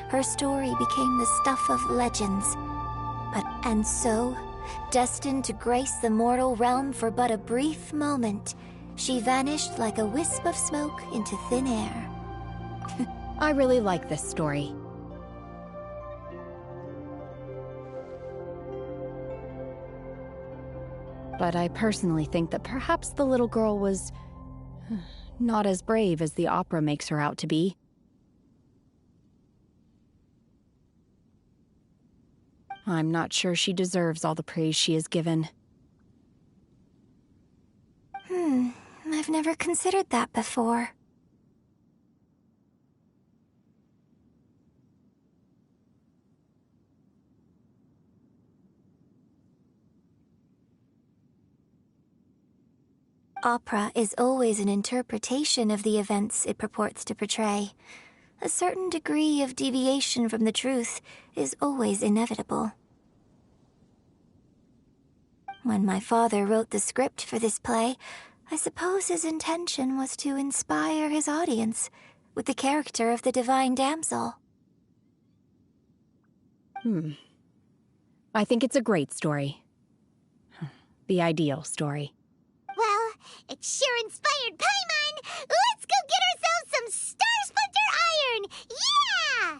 Her story became the stuff of legends. And so, destined to grace the mortal realm for but a brief moment, she vanished like a wisp of smoke into thin air. I really like this story. But I personally think that perhaps the little girl was not as brave as the opera makes her out to be. I'm not sure she deserves all the praise she is given. I've never considered that before. Opera is always an interpretation of the events it purports to portray. A certain degree of deviation from the truth is always inevitable. When my father wrote the script for this play, I suppose his intention was to inspire his audience with the character of the divine damsel. I think it's a great story. The ideal story. Well, it sure inspired Paimon! Let's go get ourselves some Star Splinter Iron! Yeah!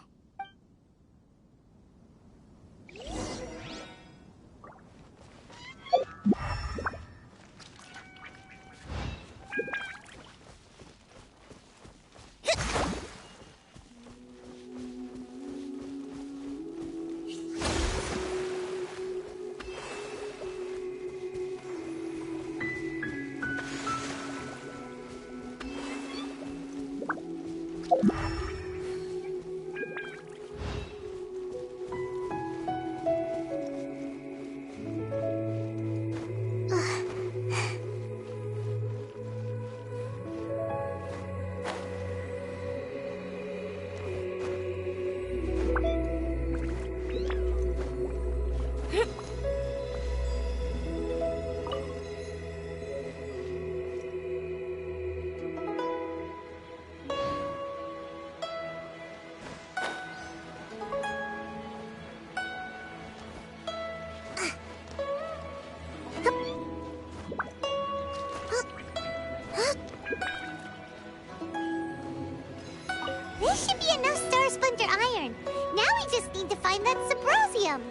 This should be enough Star Splinter Iron. Now we just need to find that Subrosium.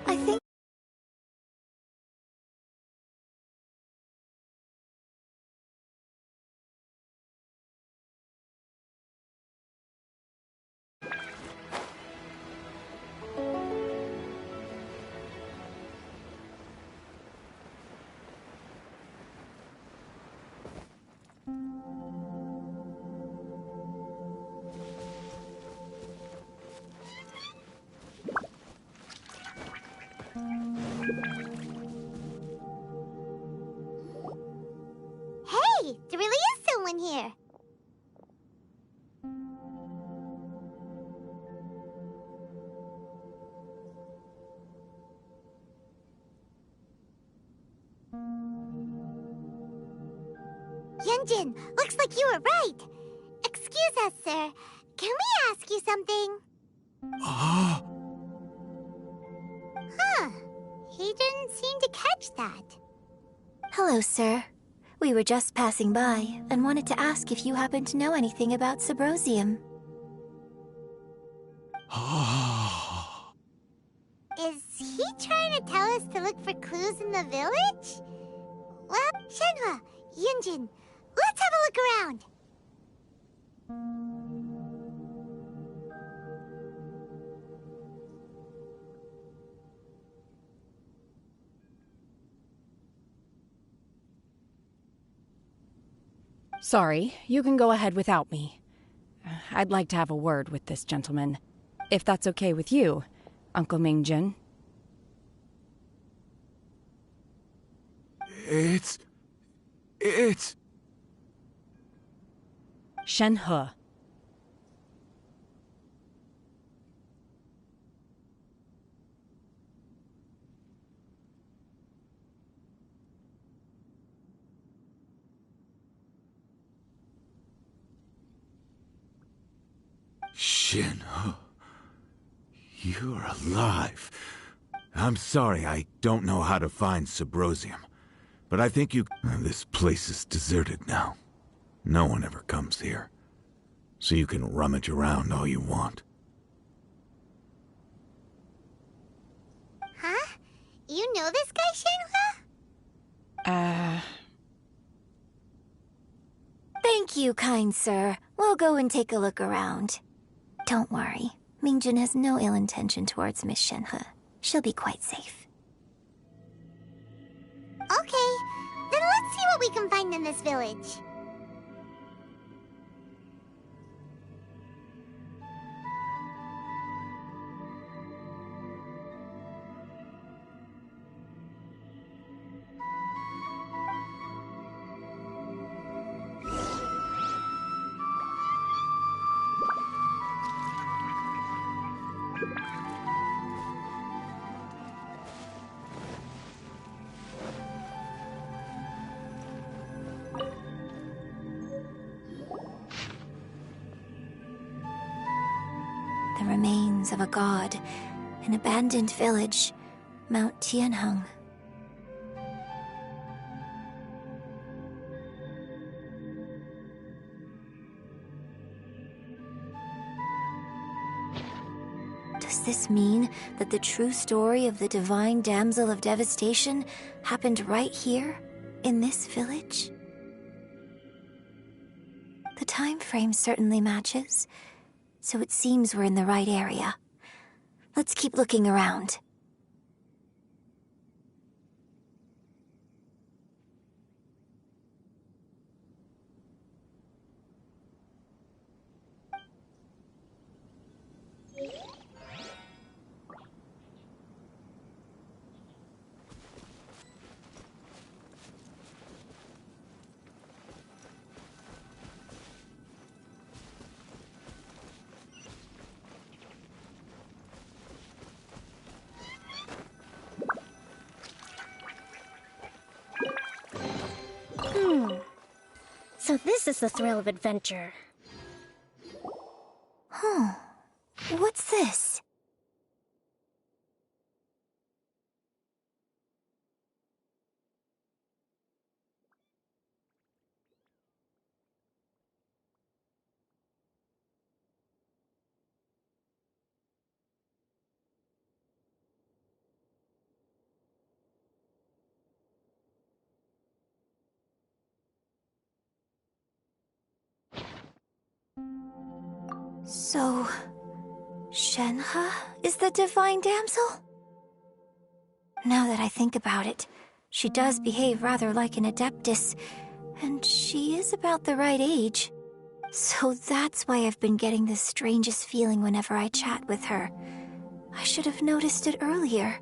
I think... Hey, there really is someone here. Yunjin, looks like you were right. Excuse us, sir. Can we ask you something? Huh. He didn't seem to catch that. Hello, sir. We were just passing by and wanted to ask if you happen to know anything about Subrosium. Is he trying to tell us to look for clues in the village? Well, Shenhua, Yunjin, let's have a look around. Sorry, you can go ahead without me. I'd like to have a word with this gentleman. If that's okay with you, Uncle Mingjin. It's... Shenhe. Shenhe. You're alive. I'm sorry, I don't know how to find Subrosium. But I think you... This place is deserted now. No one ever comes here. So you can rummage around all you want. Huh? You know this guy, Shenhua? Thank you, kind sir. We'll go and take a look around. Don't worry. Mingjin has no ill intention towards Miss Shenhe. She'll be quite safe. Okay, then let's see what we can find in this village. The remains of a god, an abandoned village, Mount Tianheng. Does this mean that the true story of the divine damsel of devastation happened right here, in this village? The time frame certainly matches, so it seems we're in the right area. Let's keep looking around. So this is the thrill of adventure. Huh. What's this? So, Shenhe is the divine damsel? Now that I think about it, she does behave rather like an adeptus, and she is about the right age. So that's why I've been getting the strangest feeling whenever I chat with her. I should have noticed it earlier.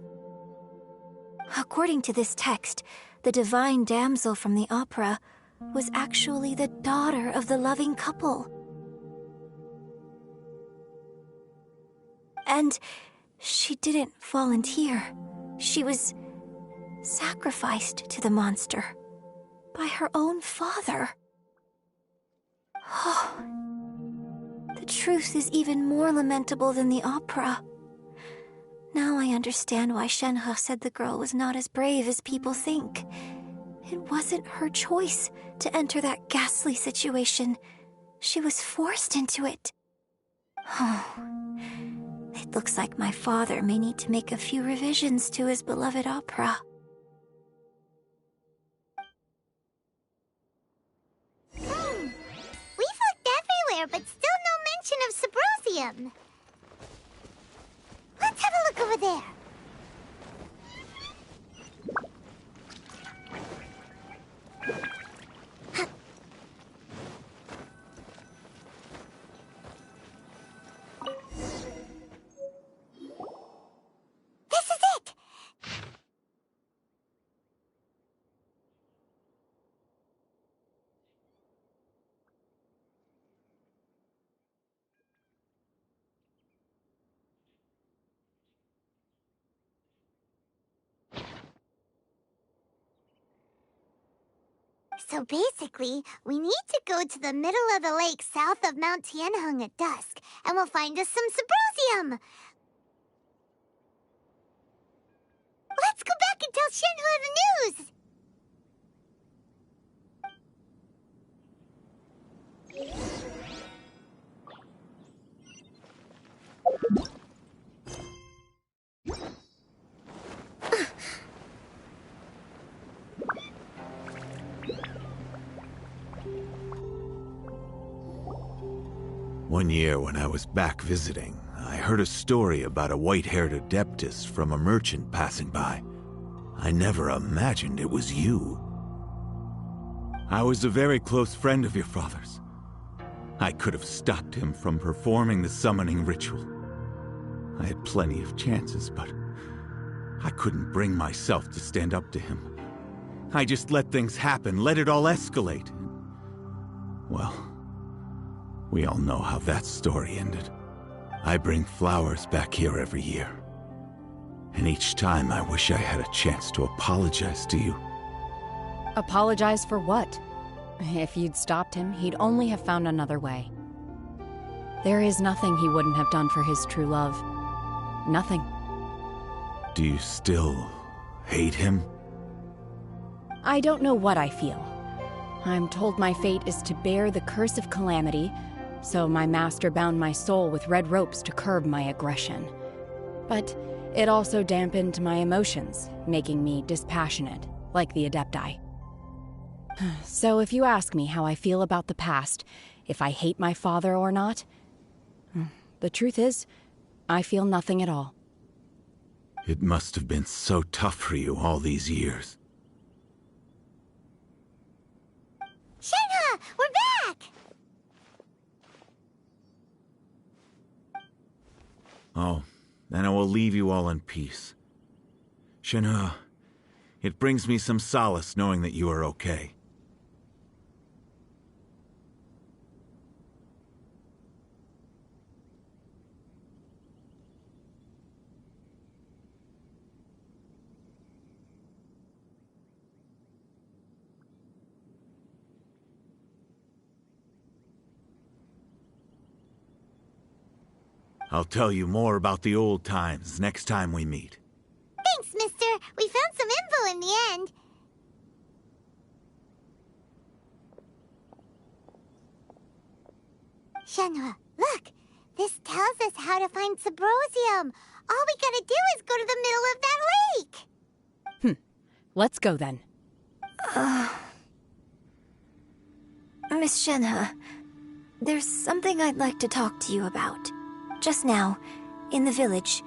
According to this text, the divine damsel from the opera was actually the daughter of the loving couple. And she didn't volunteer. She was sacrificed to the monster by her own father. Oh, the truth is even more lamentable than the opera. Now I understand why Shenhe said the girl was not as brave as people think. It wasn't her choice to enter that ghastly situation. She was forced into it. Oh, it looks like my father may need to make a few revisions to his beloved opera. We've looked everywhere, but still no mention of Sybrosium. Let's have a look over there. This is it! So basically, we need to go to the middle of the lake south of Mount Tianheng at dusk, and we'll find us some Sybrosium! Let's go back and tell Shenhe the news! One year when I was back visiting, I heard a story about a white-haired adeptus from a merchant passing by. I never imagined it was you. I was a very close friend of your father's. I could have stopped him from performing the summoning ritual. I had plenty of chances, but I couldn't bring myself to stand up to him. I just let things happen, let it all escalate. Well, we all know how that story ended. I bring flowers back here every year. And each time I wish I had a chance to apologize to you. Apologize for what? If you'd stopped him, he'd only have found another way. There is nothing he wouldn't have done for his true love. Nothing. Do you still hate him? I don't know what I feel. I'm told my fate is to bear the curse of calamity, so my master bound my soul with red ropes to curb my aggression. But it also dampened my emotions, making me dispassionate, like the Adepti. So if you ask me how I feel about the past, if I hate my father or not, the truth is, I feel nothing at all. It must have been so tough for you all these years. Shenhe, we're back! Oh, then I will leave you all in peace. Shenhe, it brings me some solace knowing that you are okay. I'll tell you more about the old times next time we meet. Thanks, mister. We found some info in the end. Shenhe, look. This tells us how to find Subrosium. All we gotta do is go to the middle of that lake. Let's go then. Miss Shenhe, there's something I'd like to talk to you about. Just now, in the village,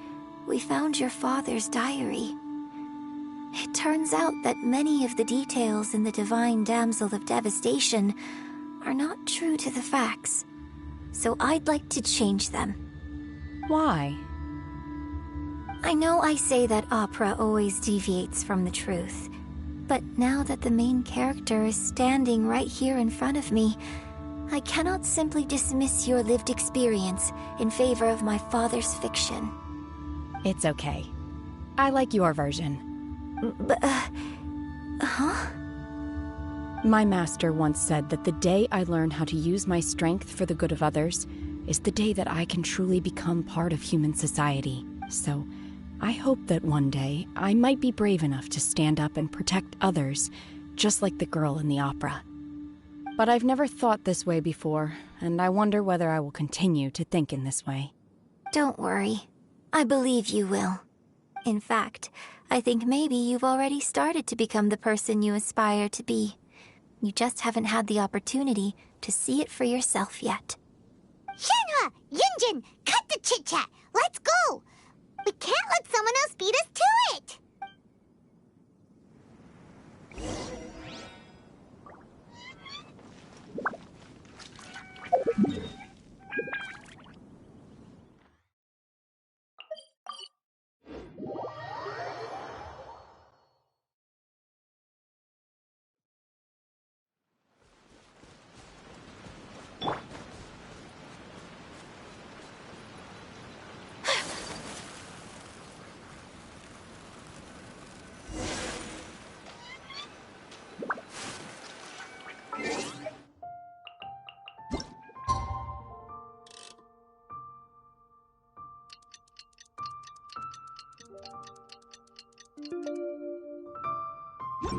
we found your father's diary. It turns out that many of the details in the Divine Damsel of Devastation are not true to the facts. So I'd like to change them. Why? I know I say that opera always deviates from the truth, but now that the main character is standing right here in front of me, I cannot simply dismiss your lived experience in favor of my father's fiction. It's okay. I like your version. But, huh? My master once said that the day I learn how to use my strength for the good of others is the day that I can truly become part of human society. So, I hope that one day I might be brave enough to stand up and protect others, just like the girl in the opera. But I've never thought this way before, and I wonder whether I will continue to think in this way. Don't worry. I believe you will. In fact, I think maybe you've already started to become the person you aspire to be. You just haven't had the opportunity to see it for yourself yet. Shenhe! Yunjin! Cut the chit-chat! Let's go! We can't let someone else beat us to it!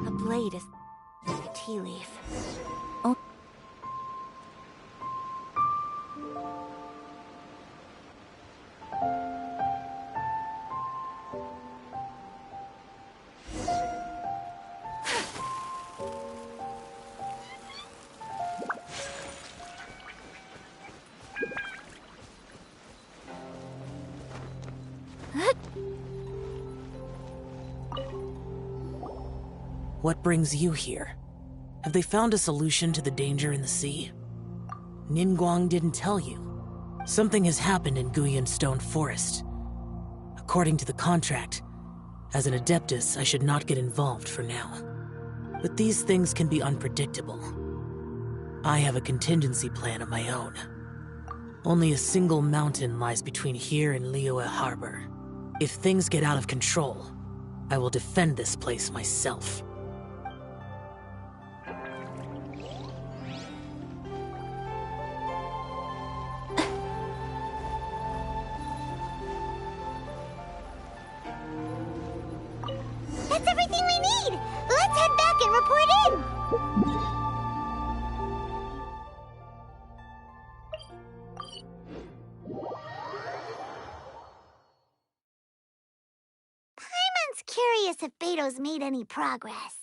A blade is like a tea leaf. What brings you here? Have they found a solution to the danger in the sea? Ningguang didn't tell you. Something has happened in Guyan Stone Forest. According to the contract, as an Adeptus, I should not get involved for now. But these things can be unpredictable. I have a contingency plan of my own. Only a single mountain lies between here and Liyue Harbor. If things get out of control, I will defend this place myself. That's everything we need! Let's head back and report in! Paimon's curious if Beto's made any progress.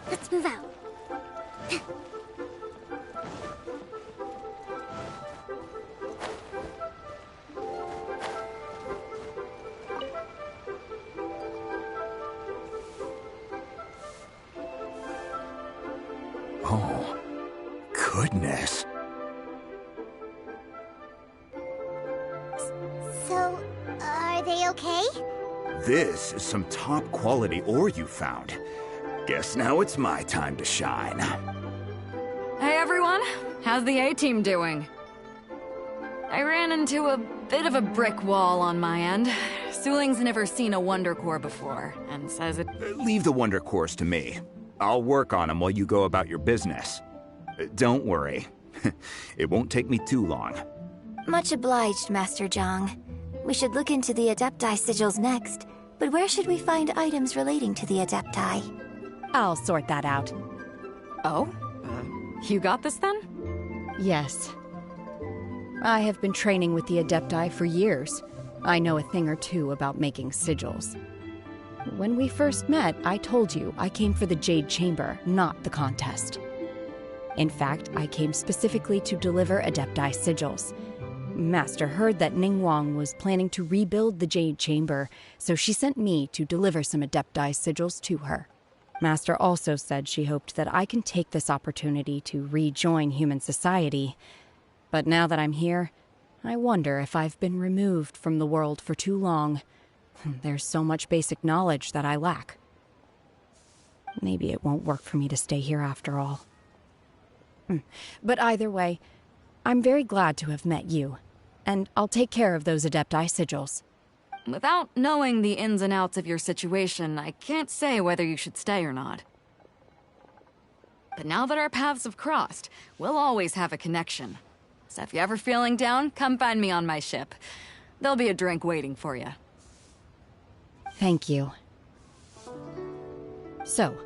Let's move out. Oh, goodness. So, are they okay? This is some top quality ore you found. Guess now it's my time to shine. Hey everyone, how's the A-team doing? I ran into a bit of a brick wall on my end. Suling's never seen a Wonder Core before, and says it... Leave the Wonder Cores to me. I'll work on them while you go about your business. Don't worry. It won't take me too long. Much obliged, Master Zhang. We should look into the Adepti sigils next, but where should we find items relating to the Adepti? I'll sort that out. Oh? You got this then? Yes. I have been training with the Adepti for years. I know a thing or two about making sigils. When we first met, I told you I came for the Jade Chamber, not the contest. In fact, I came specifically to deliver Adepti sigils. Master heard that Ningguang was planning to rebuild the Jade Chamber, so she sent me to deliver some Adepti sigils to her. Master also said she hoped that I can take this opportunity to rejoin human society. But now that I'm here, I wonder if I've been removed from the world for too long. There's so much basic knowledge that I lack. Maybe it won't work for me to stay here after all. But either way, I'm very glad to have met you, and I'll take care of those Adepti sigils. Without knowing the ins and outs of your situation, I can't say whether you should stay or not. But now that our paths have crossed, we'll always have a connection. So if you're ever feeling down, come find me on my ship. There'll be a drink waiting for you. Thank you. So,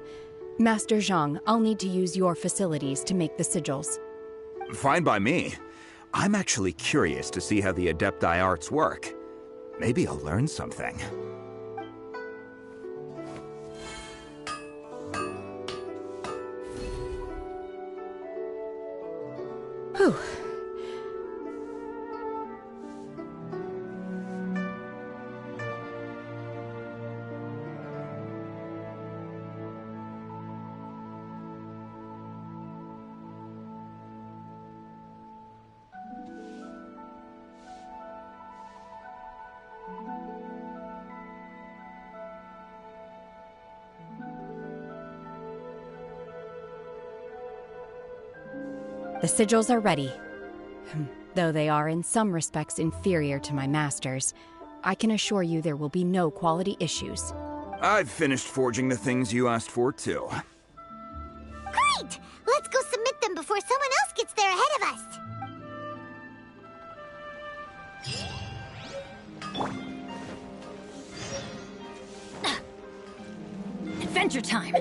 Master Zhang, I'll need to use your facilities to make the sigils. Fine by me. I'm actually curious to see how the Adepti arts work. Maybe I'll learn something. Whew. The sigils are ready. Though they are in some respects inferior to my master's, I can assure you there will be no quality issues. I've finished forging the things you asked for, too. Great! Let's go submit them before someone else gets there ahead of us. Adventure time!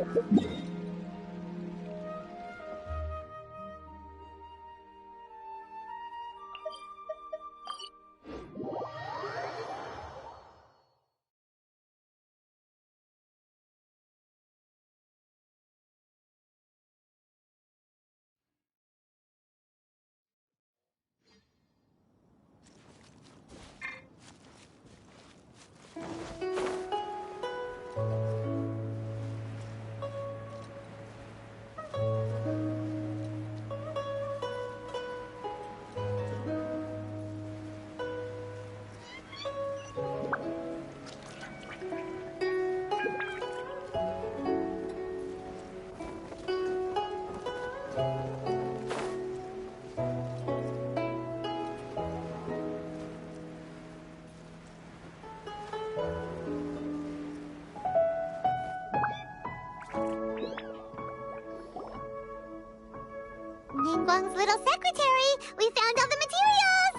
Paimum's little secretary. We found all the materials.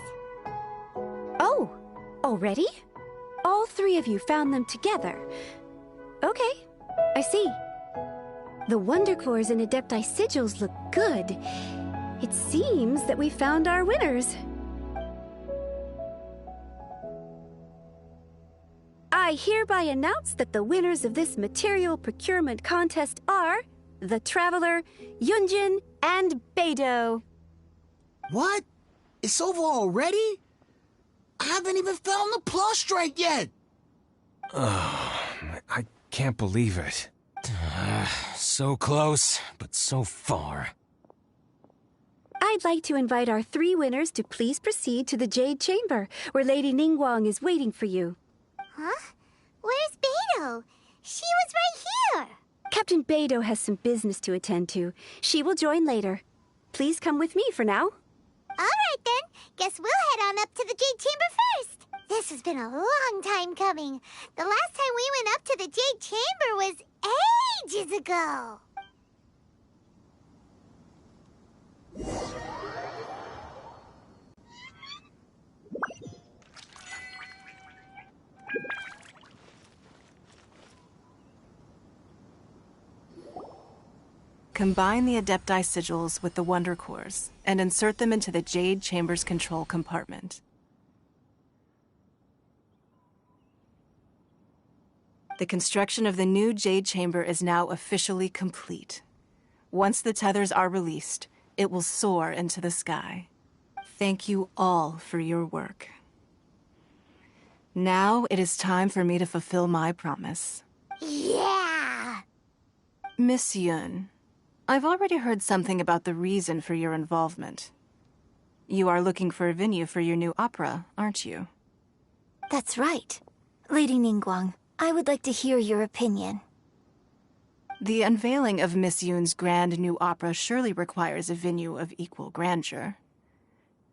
Oh, already? All three of you found them together. Okay, I see. The Wonder Cores and Adepti sigils look good. It seems that we found our winners. I hereby announce that the winners of this material procurement contest are the Traveler, Yunjin, and Beidou. What? It's over already? I haven't even found the plus strike yet. Oh, I can't believe it. So close, but so far. I'd like to invite our three winners to please proceed to the Jade Chamber, where Lady Ningguang is waiting for you. Huh? Where's Beidou? She was right here. Captain Beidou has some business to attend to. She will join later. Please come with me for now. All right, then. Guess we'll head on up to the Jade Chamber first. This has been a long time coming. The last time we went up to the Jade Chamber was ages ago. Combine the Adepti sigils with the Wonder Cores and insert them into the Jade Chamber's control compartment. The construction of the new Jade Chamber is now officially complete. Once the tethers are released, it will soar into the sky. Thank you all for your work. Now it is time for me to fulfill my promise. Yeah! Miss Yun, I've already heard something about the reason for your involvement. You are looking for a venue for your new opera, aren't you? That's right. Lady Ningguang, I would like to hear your opinion. The unveiling of Miss Yun's grand new opera surely requires a venue of equal grandeur.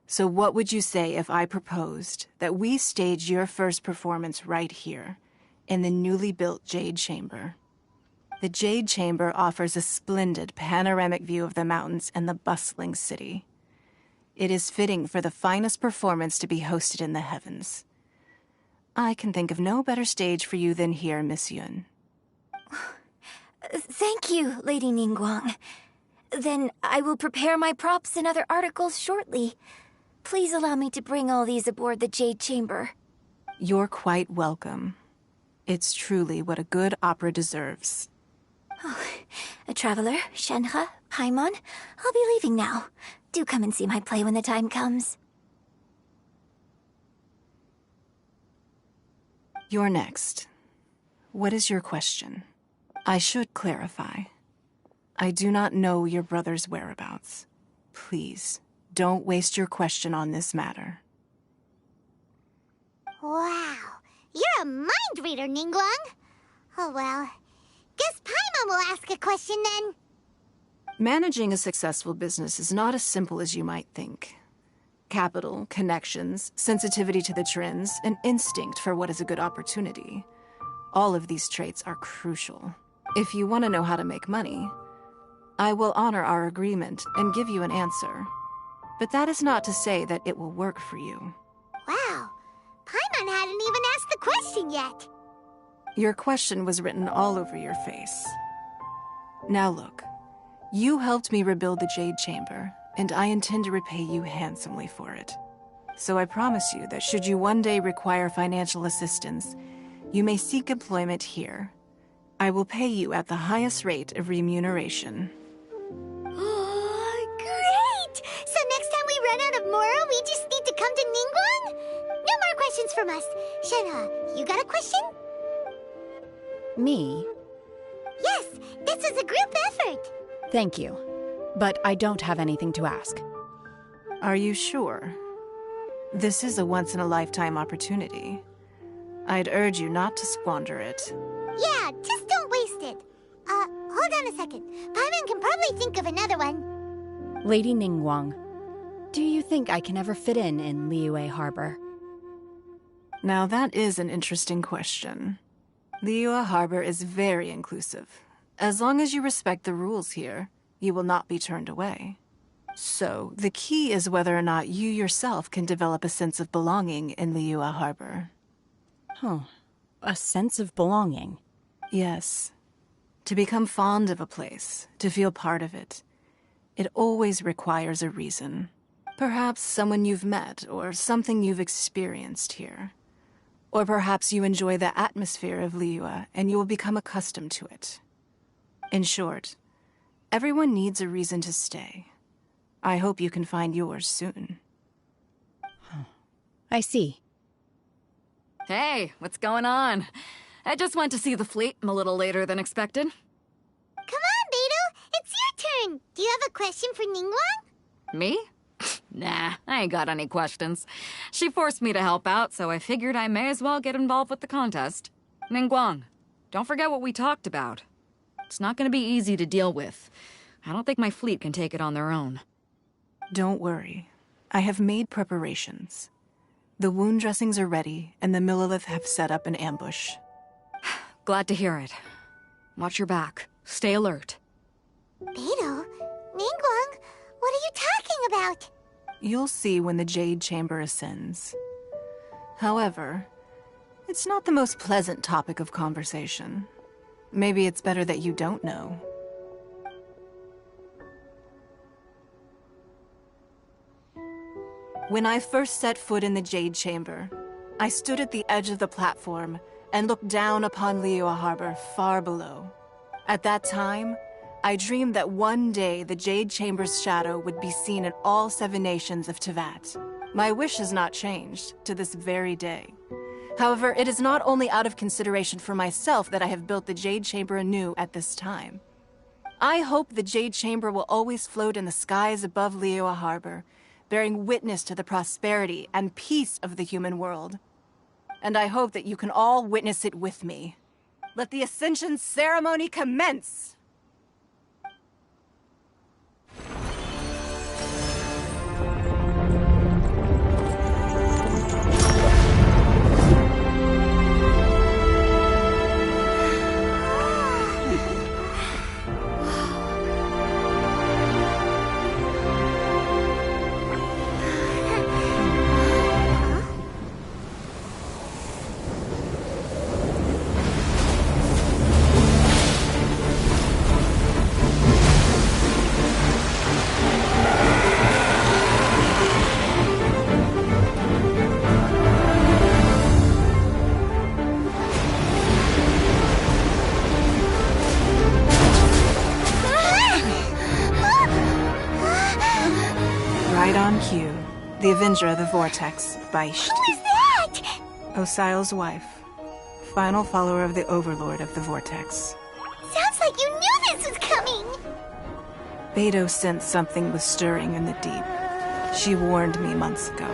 So what would you say if I proposed that we stage your first performance right here, in the newly built Jade Chamber? The Jade Chamber offers a splendid panoramic view of the mountains and the bustling city. It is fitting for the finest performance to be hosted in the heavens. I can think of no better stage for you than here, Miss Yun. Thank you, Lady Ningguang. Then I will prepare my props and other articles shortly. Please allow me to bring all these aboard the Jade Chamber. You're quite welcome. It's truly what a good opera deserves. Oh, a traveler, Shenhe, Paimon, I'll be leaving now. Do come and see my play when the time comes. You're next. What is your question? I should clarify. I do not know your brother's whereabouts. Please, don't waste your question on this matter. Wow, you're a mind reader, Ningguang. Oh well, guess Paimon will ask a question then. Managing a successful business is not as simple as you might think. Capital, connections, sensitivity to the trends, and instinct for what is a good opportunity. All of these traits are crucial. If you want to know how to make money, I will honor our agreement and give you an answer. But that is not to say that it will work for you. Wow, Paimon hadn't even asked the question yet. Your question was written all over your face. Now look, you helped me rebuild the Jade Chamber, and I intend to repay you handsomely for it. So I promise you that should you one day require financial assistance, you may seek employment here. I will pay you at the highest rate of remuneration. Oh, great! So next time we run out of Mora, we just need to come to Ningguang? No more questions from us. Shenhe, you got a question? Me? Yes, this is a group effort. Thank you. But I don't have anything to ask. Are you sure? This is a once-in-a-lifetime opportunity. I'd urge you not to squander it. Yeah, just don't waste it. Hold on a second. Paimon can probably think of another one. Lady Ningguang, do you think I can ever fit in Liyue Harbor? Now that is an interesting question. Liyue Harbor is very inclusive. As long as you respect the rules here, you will not be turned away. So, the key is whether or not you yourself can develop a sense of belonging in Liyue Harbor. Huh. A sense of belonging? Yes. To become fond of a place, to feel part of it, it always requires a reason. Perhaps someone you've met, or something you've experienced here. Or perhaps you enjoy the atmosphere of Liyue, and you will become accustomed to it. In short, everyone needs a reason to stay. I hope you can find yours soon. I see. Hey, what's going on? I just went to see the fleet. I'm a little later than expected. Come on, Beidou! It's your turn! Do you have a question for Ningguang? Me? Nah, I ain't got any questions. She forced me to help out, so I figured I may as well get involved with the contest. Ningguang, don't forget what we talked about. It's not gonna be easy to deal with. I don't think my fleet can take it on their own. Don't worry. I have made preparations. The wound dressings are ready, and the Millelith have set up an ambush. Glad to hear it. Watch your back. Stay alert. Beidou? Ningguang? What are you talking about? You'll see when the Jade Chamber ascends. However, it's not the most pleasant topic of conversation. Maybe it's better that you don't know. When I first set foot in the Jade Chamber, I stood at the edge of the platform and looked down upon Liyue Harbor far below. At that time, I dreamed that one day the Jade Chamber's shadow would be seen in all 7 nations of Teyvat. My wish has not changed to this very day. However, it is not only out of consideration for myself that I have built the Jade Chamber anew at this time. I hope the Jade Chamber will always float in the skies above Liyue Harbor, bearing witness to the prosperity and peace of the human world. And I hope that you can all witness it with me. Let the Ascension ceremony commence! Right on cue. The Avenger of the Vortex, Beisht. Who is that? Osial's wife. Final follower of the Overlord of the Vortex. Sounds like you knew this was coming! Beidou sensed something was stirring in the deep. She warned me months ago.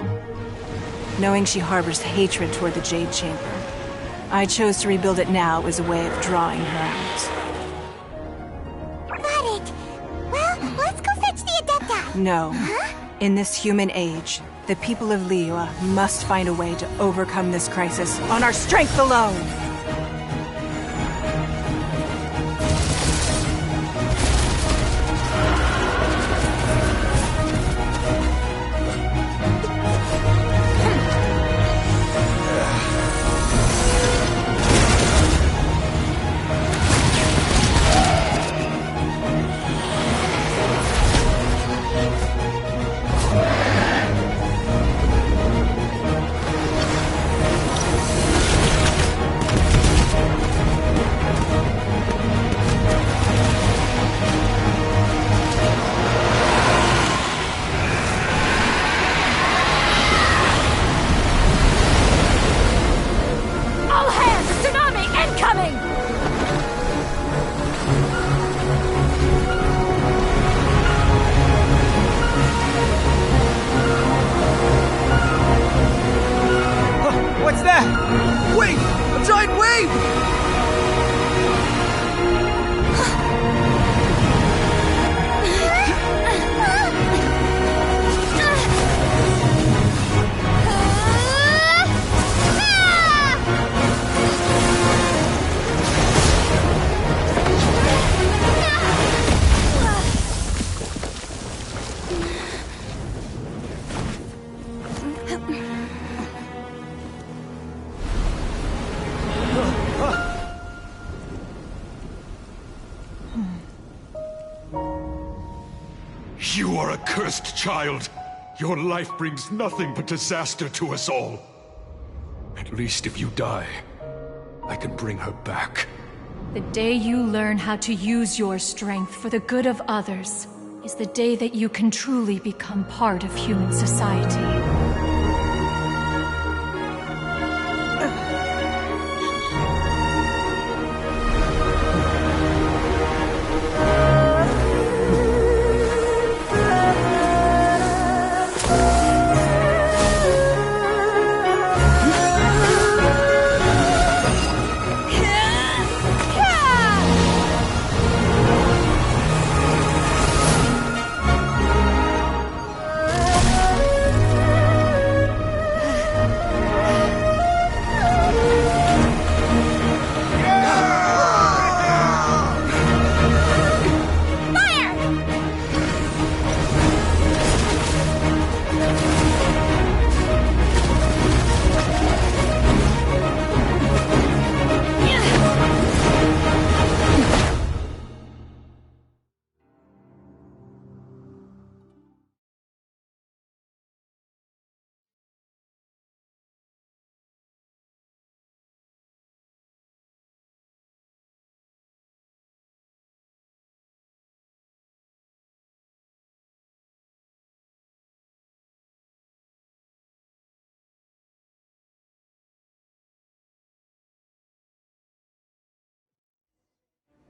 Knowing she harbors hatred toward the Jade Chamber, I chose to rebuild it now as a way of drawing her out. Got it. Well, let's go fetch the Adepti. No. Huh? In this human age, the people of Liyue must find a way to overcome this crisis on our strength alone! You are a cursed child. Your life brings nothing but disaster to us all. At least if you die, I can bring her back. The day you learn how to use your strength for the good of others is the day that you can truly become part of human society.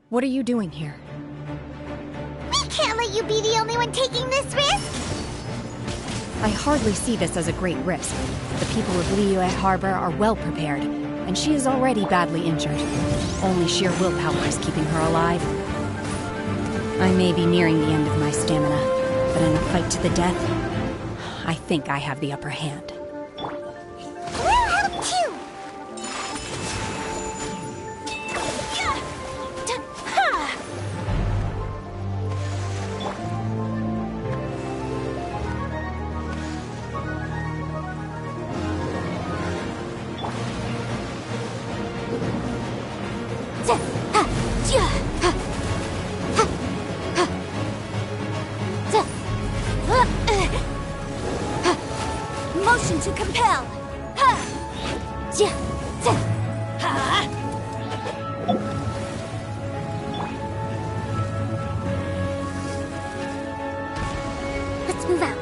What are you doing here? We can't let you be the only one taking this risk! I hardly see this as a great risk. The people of Liyue Harbor are well prepared, and she is already badly injured. Only sheer willpower is keeping her alive. I may be nearing the end of my stamina, but in a fight to the death, I think I have the upper hand. We'll help too! Motion to compel. Let's move out.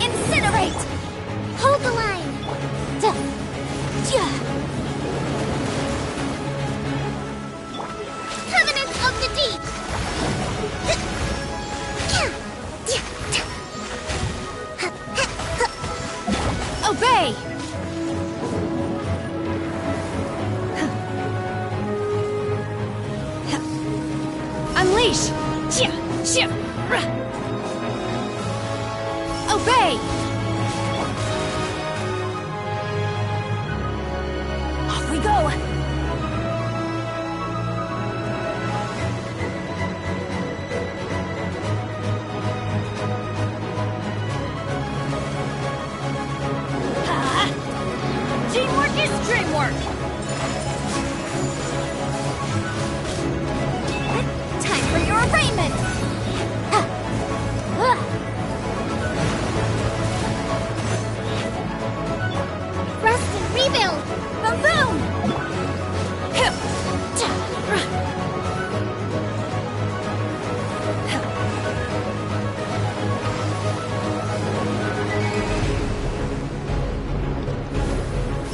Incinerate! Hold the line! Covenant of the Deep! Obey! Unleash! Obey! Off we go! Teamwork is dreamwork! Time for your arraignment! Rest and rebuild! Boom boom!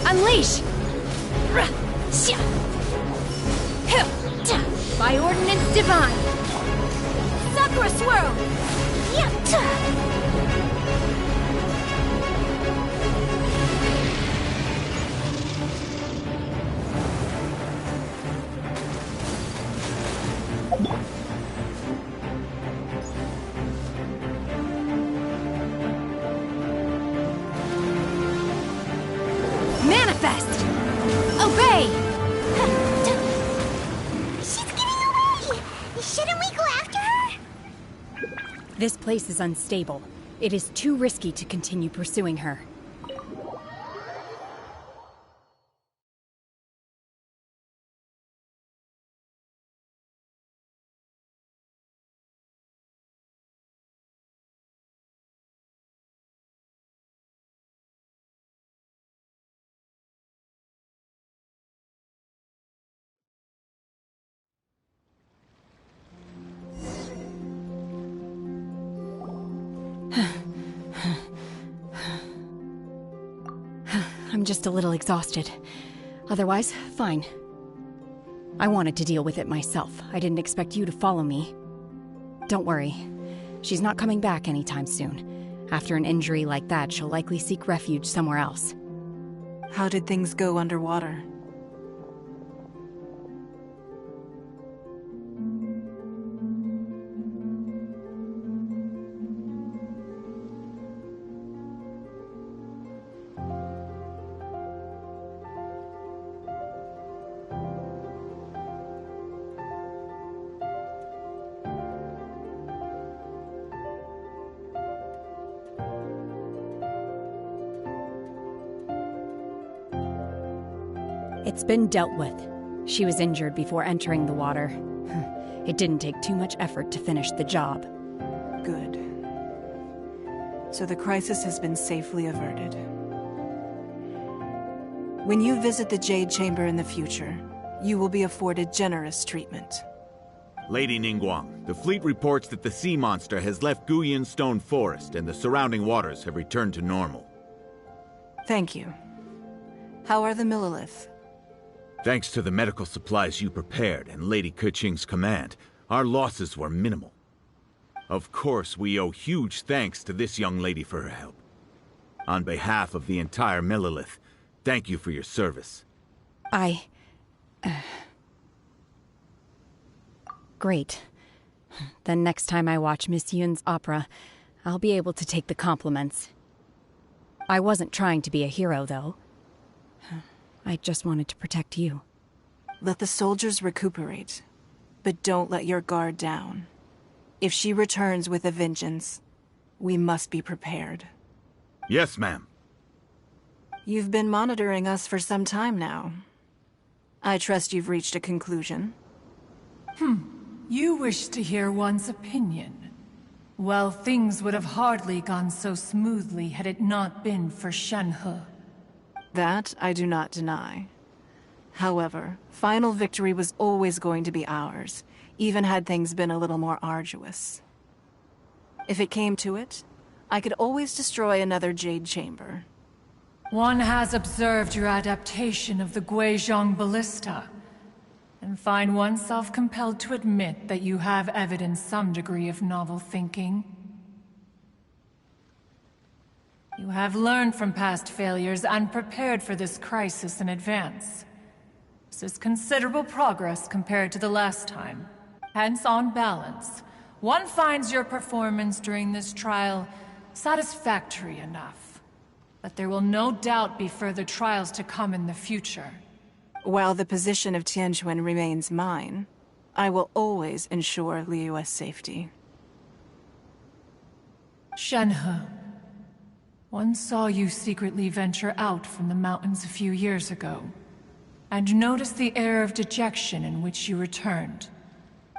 Unleash! By ordinance divine! Sakura swirl! Manifest! Obey! She's getting away! This place is unstable. It is too risky to continue pursuing her. I'm just a little exhausted. Otherwise, fine. I wanted to deal with it myself. I didn't expect you to follow me. Don't worry. She's not coming back anytime soon. After an injury like that, she'll likely seek refuge somewhere else. How did things go underwater? It's been dealt with. She was injured before entering the water. It didn't take too much effort to finish the job. Good. So the crisis has been safely averted. When you visit the Jade Chamber in the future, you will be afforded generous treatment. Lady Ningguang, the fleet reports that the sea monster has left Guyun Stone Forest and the surrounding waters have returned to normal. Thank you. How are the Millilith? Thanks to the medical supplies you prepared and Lady Keqing's command, our losses were minimal. Of course, we owe huge thanks to this young lady for her help. On behalf of the entire Millilith, thank you for your service. Great. Then next time I watch Miss Yun's opera, I'll be able to take the compliments. I wasn't trying to be a hero, though. I just wanted to protect you. Let the soldiers recuperate, but don't let your guard down. If she returns with a vengeance, we must be prepared. Yes, ma'am. You've been monitoring us for some time now. I trust you've reached a conclusion. You wish to hear one's opinion. Well, things would have hardly gone so smoothly had it not been for Shenhe. That I do not deny. However, final victory was always going to be ours, even had things been a little more arduous. If it came to it, I could always destroy another Jade Chamber. One has observed your adaptation of the Guizhong Ballista, and find oneself compelled to admit that you have evidenced some degree of novel thinking. You have learned from past failures and prepared for this crisis in advance. This is considerable progress compared to the last time. Hence, on balance, one finds your performance during this trial satisfactory enough. But there will no doubt be further trials to come in the future. While the position of Tianquan remains mine, I will always ensure Liyue's safety. Shenhe, one saw you secretly venture out from the mountains a few years ago, and noticed the air of dejection in which you returned.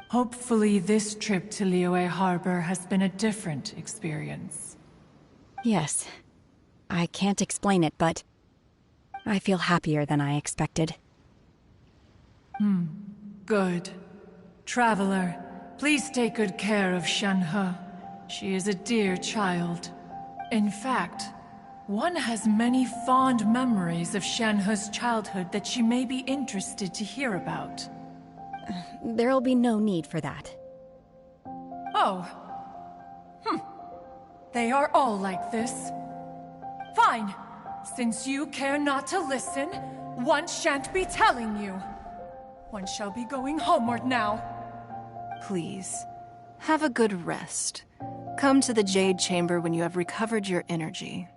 Hopefully this trip to Liyue Harbor has been a different experience. Yes. I can't explain it, but I feel happier than I expected. Good. Traveler, please take good care of Shenhe. She is a dear child. In fact, one has many fond memories of Shenhe's childhood that she may be interested to hear about. There'll be no need for that. Oh. They are all like this. Fine. Since you care not to listen, one shan't be telling you. One shall be going homeward now. Please, have a good rest. Come to the Jade Chamber when you have recovered your energy.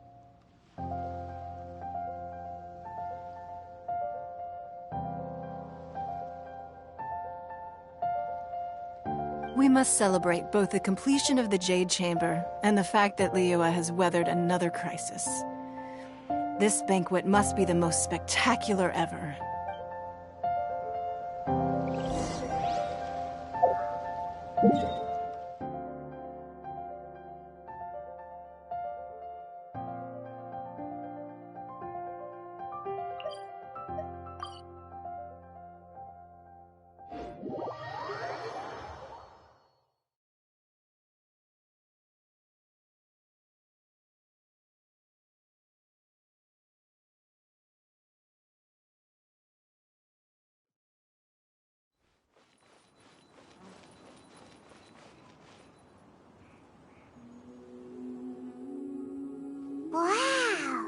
We must celebrate both the completion of the Jade Chamber and the fact that Liyue has weathered another crisis. This banquet must be the most spectacular ever. Wow!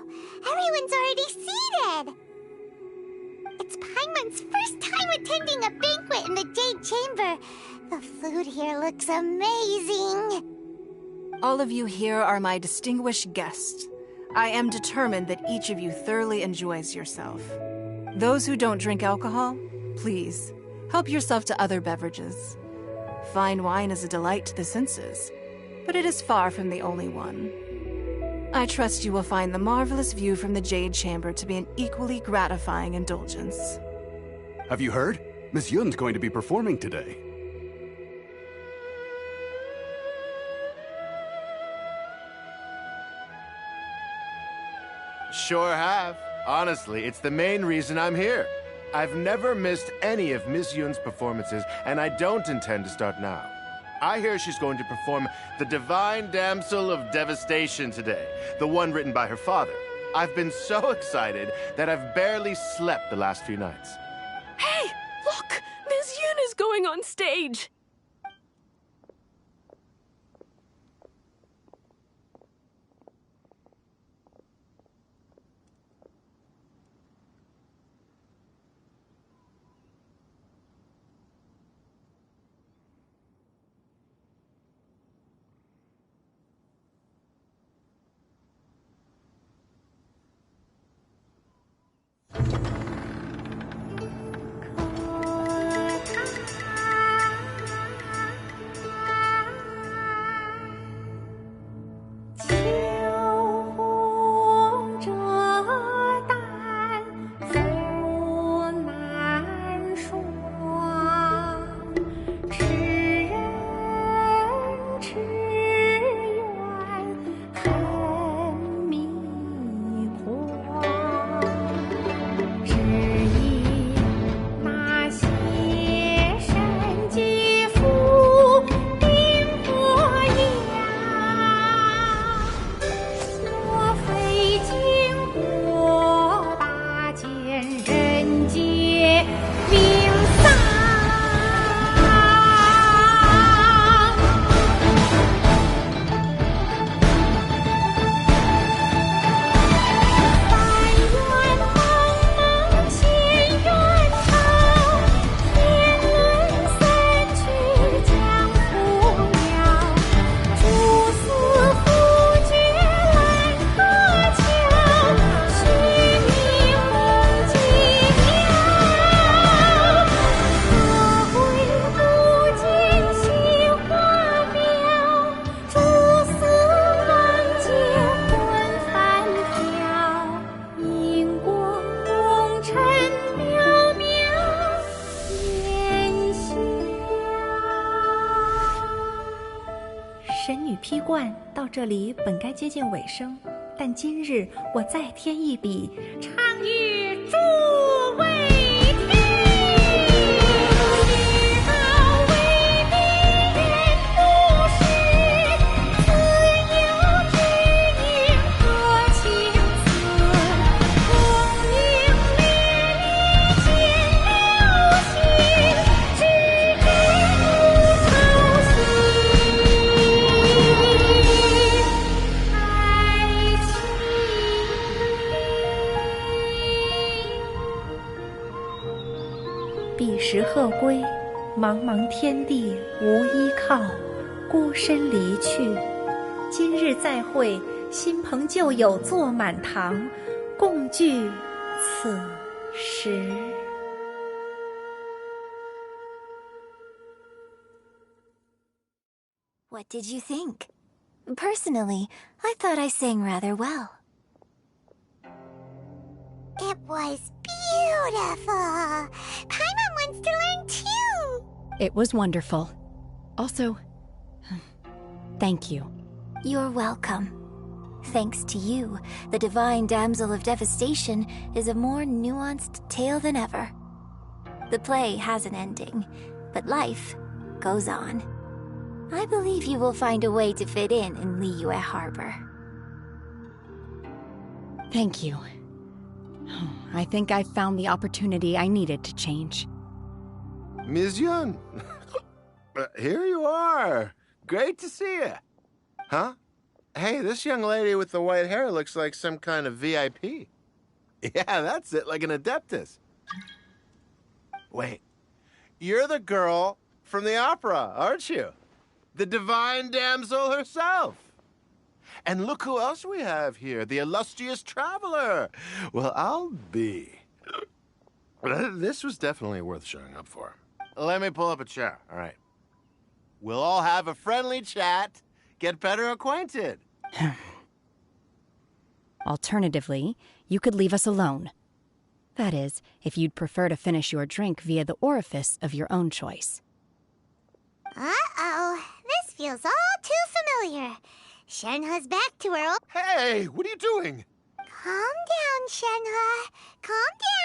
Everyone's already seated! It's Paimon's first time attending a banquet in the Jade Chamber. The food here looks amazing. All of you here are my distinguished guests. I am determined that each of you thoroughly enjoys yourself. Those who don't drink alcohol, please, help yourself to other beverages. Fine wine is a delight to the senses, but it is far from the only one. I trust you will find the marvelous view from the Jade Chamber to be an equally gratifying indulgence. Have you heard? Miss Yun's going to be performing today. Sure have. Honestly, it's the main reason I'm here. I've never missed any of Miss Yun's performances, and I don't intend to start now. I hear she's going to perform The Divine Damsel of Devastation today, the one written by her father. I've been so excited that I've barely slept the last few nights. Hey, look! Miss Yun is going on stage!神女劈冠到这里本该接近尾声，但今日我再添一笔，唱与诸位听。知道为敌人不是，自有知音和情思。红缨烈烈见了心，知知不操心。彼时鹤归，茫茫天地无依靠，孤身离去。今日再会，新朋旧友坐满堂，共聚此时。What did you think? Personally, I thought I sang rather well. It was beautiful. Paimon wants to learn too. It was wonderful. Also, thank you. You're welcome. Thanks to you, the Divine Damsel of Devastation is a more nuanced tale than ever. The play has an ending, but life goes on. I believe you will find a way to fit in Liyue Harbor. Thank you. I think I've found the opportunity I needed to change. Ms. Yun, here you are. Great to see you. Huh? Hey, this young lady with the white hair looks like some kind of VIP. Yeah, that's it, like an Adeptus. Wait, you're the girl from the opera, aren't you? The Divine Damsel herself. And look who else we have here, the illustrious traveler. Well, I'll be. This was definitely worth showing up for. Let me pull up a chair, all right. We'll all have a friendly chat, get better acquainted. Alternatively, you could leave us alone. That is, if you'd prefer to finish your drink via the orifice of your own choice. Uh-oh, this feels all too familiar. Shenhe's back to her old... Hey, what are you doing? Calm down, Shenhe. Calm down.